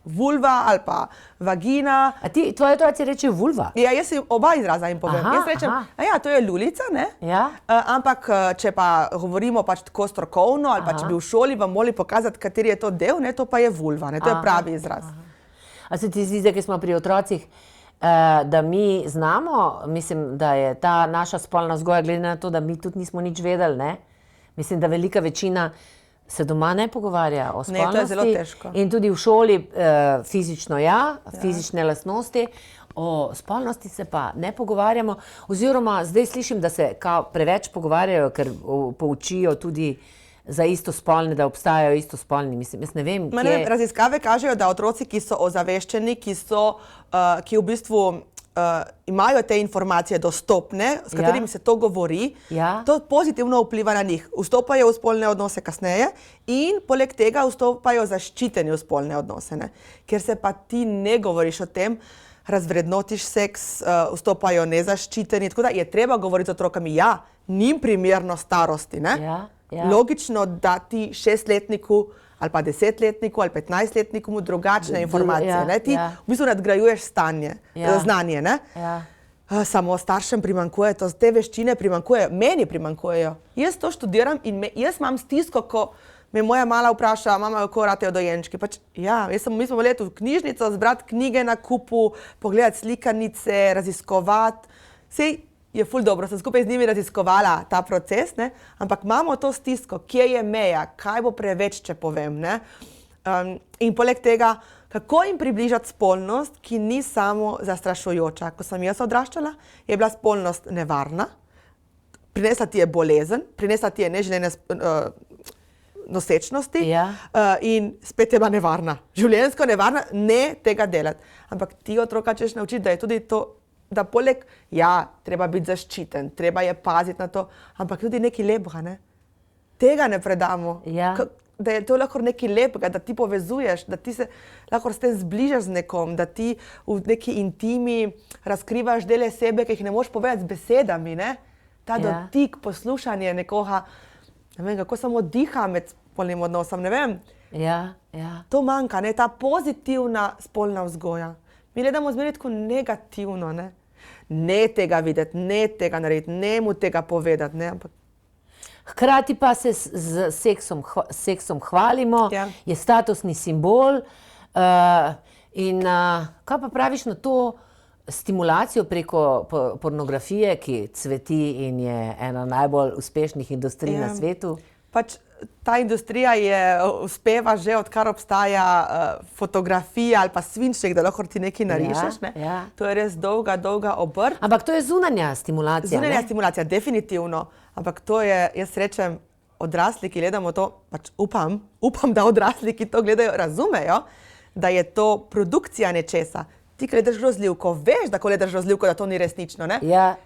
vulva ali pa vagina. A tvoji otroci rečejo vulva? Ja, jaz si oba izraza jim povem. Aha, Jaz rečem, to je lulica, ne? Ja. Ampak, če pa govorimo pač tako strokovno ali pa če bi v šoli vam morali pokazati, kateri je to del, ne, to pa je vulva, ne? To je pravi izraz. A se ti zdi, da ko smo pri otrocih, da mi znamo, mislim, da je ta naša spolna vzgoja, glede na to, da mi tudi nismo nič vedeli, ne? Mislim, da velika večina se doma ne pogovarja o spolnosti. Ne, to je zelo težko. In tudi v šoli fizično fizične lastnosti, o spolnosti se pa ne pogovarjamo. Oziroma, zdaj slišim, da se preveč pogovarjajo, ker poučijo tudi za istospolne, da obstajajo istospolni. Mislim, jaz ne vem, raziskave kažejo, da otroci, ki so ozaveščeni, ki v bistvu imajo te informacije dostopne, s katerimi se to govori, to pozitivno vpliva na njih. Vstopajo v spolne odnose kasneje in poleg tega vstopajo zaščiteni v spolne odnose. Ne? Ker se pa ti ne govoriš o tem, razvrednotiš seks, vstopajo nezaščiteni, tako da je treba govoriti z otrokami, njim primerno starosti. Ne? Logično, da ti 6-letniku ali pa 10-letniku ali 15-letniku mu drugačne informacije. Ne? Ti v bistvu nadgrajuješ znanje. Ne? Samo staršem primanjkuje, te veščine primanjkujejo, meni primanjkujejo. Jaz to študiram in jaz imam stisko, ko me moja mala vpraša, mama, kako ratejo dojenčki. Mi smo bili v knjižnico, zbrati knjige na kupu, pogledati slikanice, raziskovati. Sej je ful dobro, sem skupaj z njimi raziskovala ta proces, ne? Ampak imamo to stisko, kje je meja, kaj bo preveč, če povem. Ne? In poleg tega, kako jim približati spolnost, ki ni samo zastrašujoča. Ko sem jaz odraščala, je bila spolnost nevarna, prinesla ti je bolezen, prinesla ti je neželene nosečnosti in spet je bila nevarna. Življenjsko nevarna, ne tega delati. Ampak ti otroka češ naučiti, da je tudi to, da poleg, treba biti zaščiten, treba je paziti na to, ampak tudi nekaj lepega, ne? Tega ne predamo. Da je to lahko nekaj lepega, da ti povezuješ, da ti se lahko s tem zbližaš z nekom, da ti v neki intimi razkrivaš dele sebe, ki jih ne moreš povedati z besedami, ne? Ta dotik, poslušanje nekoga, ne vem, kako samo diha med spolnim odnosom, ne vem. To manjka, ne? Ta pozitivna spolna vzgoja. Mi gledamo zmeraj tako negativno, ne? Ne tega videti, ne tega narediti, ne mu tega povedati, ne? Ampak hkrati pa se z seksom hvalimo, je statusni simbol. In kaj pa praviš na to stimulacijo preko pornografije, ki cveti in je ena najbolj uspešnih industrij na svetu? Pač ta industrija uspeva že odkar obstaja fotografija ali pa svinčnik, da lahko ti nekaj narišeš. Ne? To je res dolga obrt. Ampak to je zunanja stimulacija. Zunanja stimulacija, definitivno. Ampak to je, jaz rečem, odrasli, ki gledamo to, pač upam, da odrasli, ki to gledajo, razumejo, da je to produkcija nečesa. Ti, ko gledaš grozljivko, veš, da ko gledaš grozljivko, da to ni resnično, ne?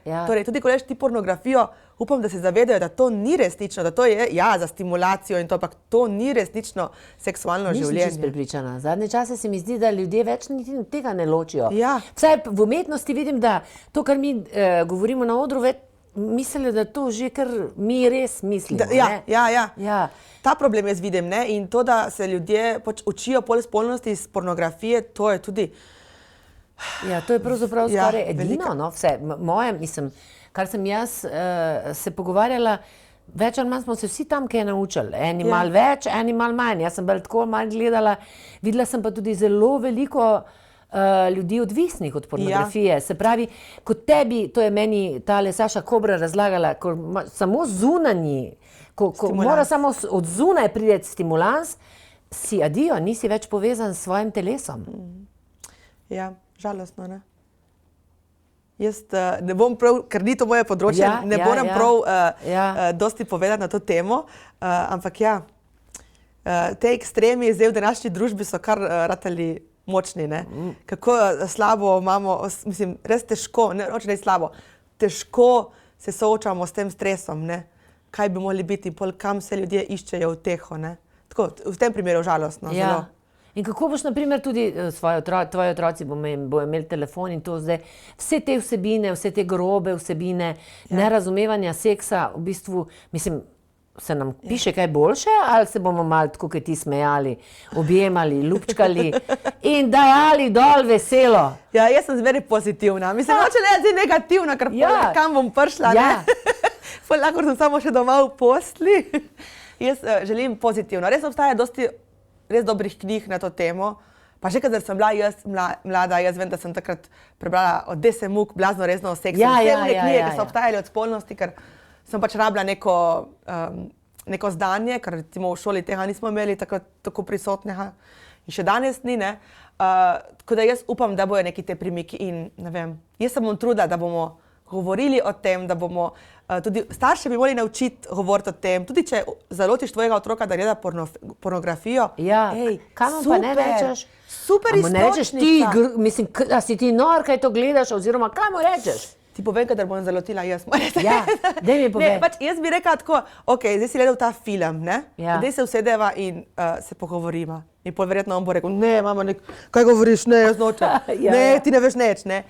Torej, tudi ko gledaš ti pornografijo, upam, da se zavedajo, da to ni resnično, da to je, za stimulacijo in to, ampak to ni resnično seksualno življenje. Nisem čisto prepričana. Zadnje čase se mi zdi, da ljudje več tega ne ločijo. Vsaj v umetnosti vidim, da to, kar mi govorimo na odru, mislijo, da to že kar mi res mislimo. Ta problem jaz vidim, ne? In to, da se ljudje učijo spolnosti iz pornografije, to je tudi to je pravzaprav skoraj edino, no, vse. Moje, mislim, kar sem jaz se pogovarjala, več ali manj smo se vsi tam kaj naučili. Eni malo več, eni malo manj. Jaz sem bolj tako malo gledala, videla sem pa tudi zelo veliko ljudi odvisnih od pornografije. Se pravi, kot tebi, to je meni tale Saša Kobra razlagala, ko samo zunanji, ko mora samo od zunaj priti stimulans, si adijo, nisi več povezan s svojim telesom. Žalostno, ne? Jaz ne bom prav, ker ni to moje področje, ne morem prav dosti povedati na to temo, ampak te ekstremi zdaj v današnji družbi so kar ratali močni, ne? Kako slabo imamo, mislim, res težko, ne slabo, težko se soočamo s tem stresom, ne? Kaj bi morali biti, kam se ljudje iščejo uteho, ne? Tako, v tem primeru žalostno, zelo. In kako boš, na primer, tudi tvoji otroci bojo imeli telefon in to zdaj, vse te vsebine, vse te grobe vsebine, nerazumevanja seksa, v bistvu, mislim, se nam piše kaj boljše, ali se bomo malo tako, kot ti smejali, objemali, ljubčkali in dajali dol veselo? Ja, jaz sem zmeraj pozitivna. Mislim, noče ne zdaj negativna, ker kam bom prišla, ne? Lahko sem samo še doma v postli. Jaz želim pozitivno. Res obstaja dosti res dobrih knjig na to temo. Pa še kadar sem bila jaz mlada, jaz vem, da sem takrat prebrala od Dese Muk, Blazno resno o seksu. Vse knjige, ki so obstajali od spolnosti, ker sem pač rabila neko znanje, ker recimo v šoli tega nismo imeli tako prisotnega in še danes ni, ne. Tako da jaz upam, da bojo neki te premiki in ne vem, jaz se bom trudila, da bomo govorili o tem, da bomo tudi starši bi morali naučiti govoriti o tem, tudi če zalotiš tvojega otroka, da gleda pornografijo. Ja, kam pa ne rečeš? Super istočnica. Mislim, a si ti nor, kaj to gledaš, oziroma kaj mu rečeš? Ti povem, kadar bom zalotila jaz. Ja, daj mi povej. Pač jaz bi rekla tako, zdaj si gledal ta film, ne? Zdaj se usedeva in se pogovoriva. In pol verjetno on bo rekel, ne, mama, kaj govoriš, ne, jaz nočem. Ne, ti ne veš neč, ne.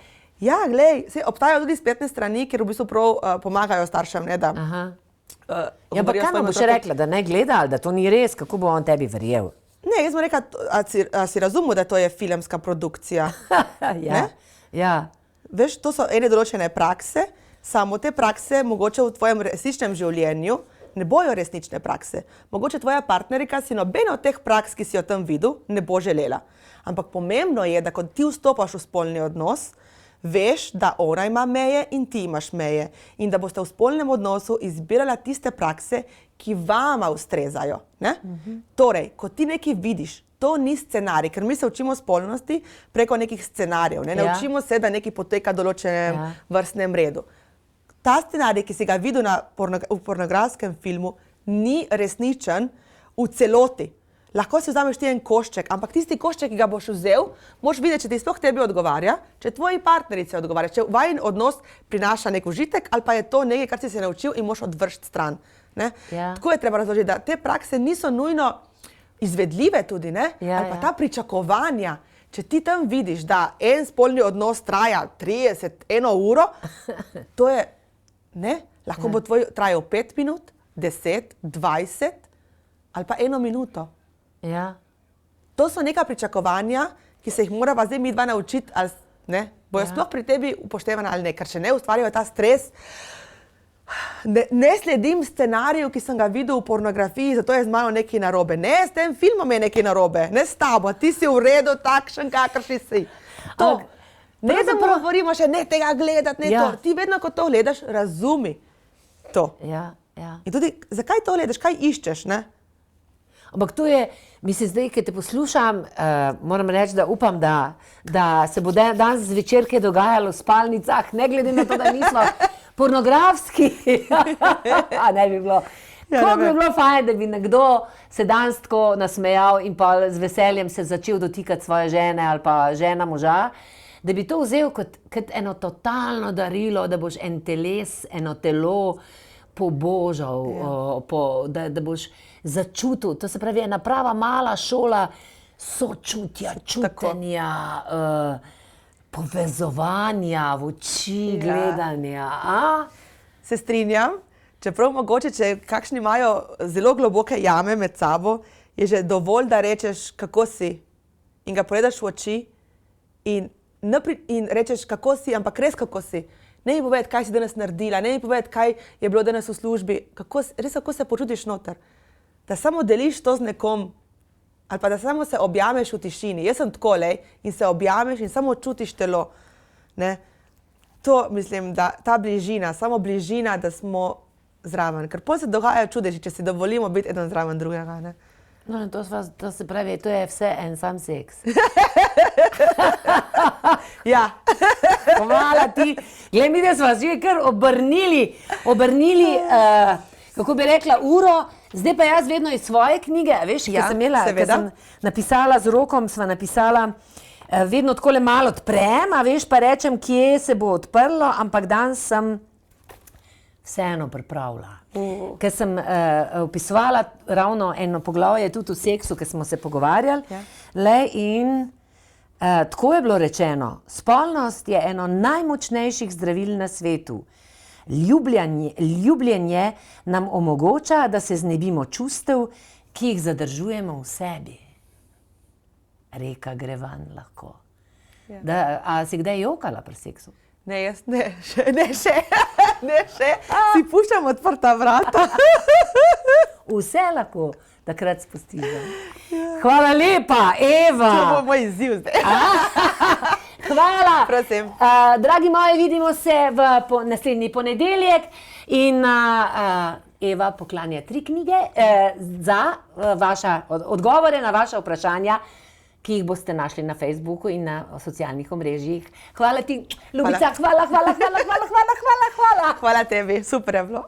Ja, glej, obstajajo tudi spletne strani, kjer v bistvu prav pomagajo staršem, ne, da... Ja, pa kaj mu boš rekla, da ne gleda, ali da to ni res, kako bo on tebi verjel? Ne, jaz bom rekla, a si razumel, da to je filmska produkcija? Ja. Veš, to so ene določene prakse, samo te prakse mogoče v tvojem resničnem življenju ne bojo resnične prakse. Mogoče tvoja partnerika si nobeno od teh praks, ki si jo tam videl, ne bo želela. Ampak pomembno je, da ko ti vstopaš v spolni odnos, veš, da ona ima meje in ti imaš meje. In da boste v spolnem odnosu izbirala tiste prakse, ki vama ustrezajo. Ne? Torej, ko ti nekaj vidiš, to ni scenarij, ker mi se učimo spolnosti preko nekih scenarijev. Ne učimo se, da nekaj poteka v določenem vrstnem redu. Ta scenarij, ki si ga videl v pornografskem filmu, ni resničen v celoti. Lahko si vzameš ti en košček, ampak tisti košček, ki ga boš vzel, moraš videti, če ti sploh tebi odgovarja, če tvoji partnerici odgovarja, če vajin odnos prinaša nek užitek, ali pa je to nekaj, kar si se naučil in moraš odvršiti stran. Tako je treba razložiti, da te prakse niso nujno izvedljive tudi, ne? Ali pa ta pričakovanja, če ti tam vidiš, da en spolni odnos traja 1 uro, to je, ne? Lahko bo tvoj trajal 5 minut, 10, 20 ali pa 1 minuto. Ja. To so neka pričakovanja, ki se jih morava zdaj mi dva naučiti, ali ne? Bojo sploh pri tebi upoštevana ali ne, ker če ne ustvarjajo ta stres. Ne sledim scenariju, ki sem ga videl v pornografiji, zato je z mano nekaj narobe. Ne, s tem filmom je nekaj narobe. Ne s tabo, ti si v redu takšen, kakršni si. To. Ne, da govorimo še ne tega gledati, ne to. Ti vedno, ko to gledaš, razumi to. In tudi, zakaj to gledaš, kaj iščeš, ne? Ampak to je, mislim, zdaj, ki te poslušam, moram reči, da upam, da se bo danes zvečer kaj dogajalo v spalnicah, ne glede na to, da nismo pornografski. Ne bi bilo. Kako bi bilo fajn, da bi nekdo se danes tako nasmejal in pa z veseljem se začel dotikati svoje žene ali pa žena moža, da bi to vzel kot eno totalno darilo, da boš en teles, eno telo pobožal, da boš začutil. To se pravi, ena prava mala šola sočutja, čutenja, povezovanja, v oči gledanja. Se strinjam, čeprav mogoče, če kakšni imajo zelo globoke jame med sabo, je že dovolj, da rečeš, kako si in ga pogledaš v oči in rečeš, kako si, ampak res kako si. Ne mi povedati, kaj si danes naredila, ne mi povedati, kaj je bilo danes v službi, res kako se počutiš noter. Da samo deliš to z nekom, ali pa da samo se objameš v tišini. Jaz sem tako, in se objameš in samo čutiš telo. Ne? To mislim, da ta bližina, samo bližina, da smo zraven. Ker potem se dogajajo čudeži, če si dovolimo biti eden zraven drugega. Ne? No, to se pravi, to je vse en sam seks. Ja. Hvala ti. Glej, mi da smo že kar obrnili, kako bi rekla, uro. Zdaj pa jaz vedno iz svoje knjige, veš, ki sem imela, ki sem napisala z rokom, sva napisala, vedno takole malo odprem, a veš, pa rečem, kje se bo odprlo, ampak danes sem vseeno pripravila. Ker sem opisovala ravno eno poglavje tudi v seksu, ker smo se pogovarjali. In tako je bilo rečeno, spolnost je eno najmočnejših zdravil na svetu. Ljubljenje nam omogoča, da se znebimo čustev, ki jih zadržujemo v sebi. Reka gre van lahko. A si kdaj jokala pri seksu? Ne, jaz ne še. Si puščam odprta vrata. Vse lahko takrat spustiš. Hvala lepa, Eva. To bo moj izziv zdaj. Hvala. Prosim. Dragi moji, vidimo se v naslednji ponedeljek in Eva poklanja 3 knjige za vaše odgovore na vaša vprašanja, ki jih boste našli na Facebooku in na socialnih omrežjih. Hvala ti, Ljubica, hvala. Hvala tebi, super je bilo.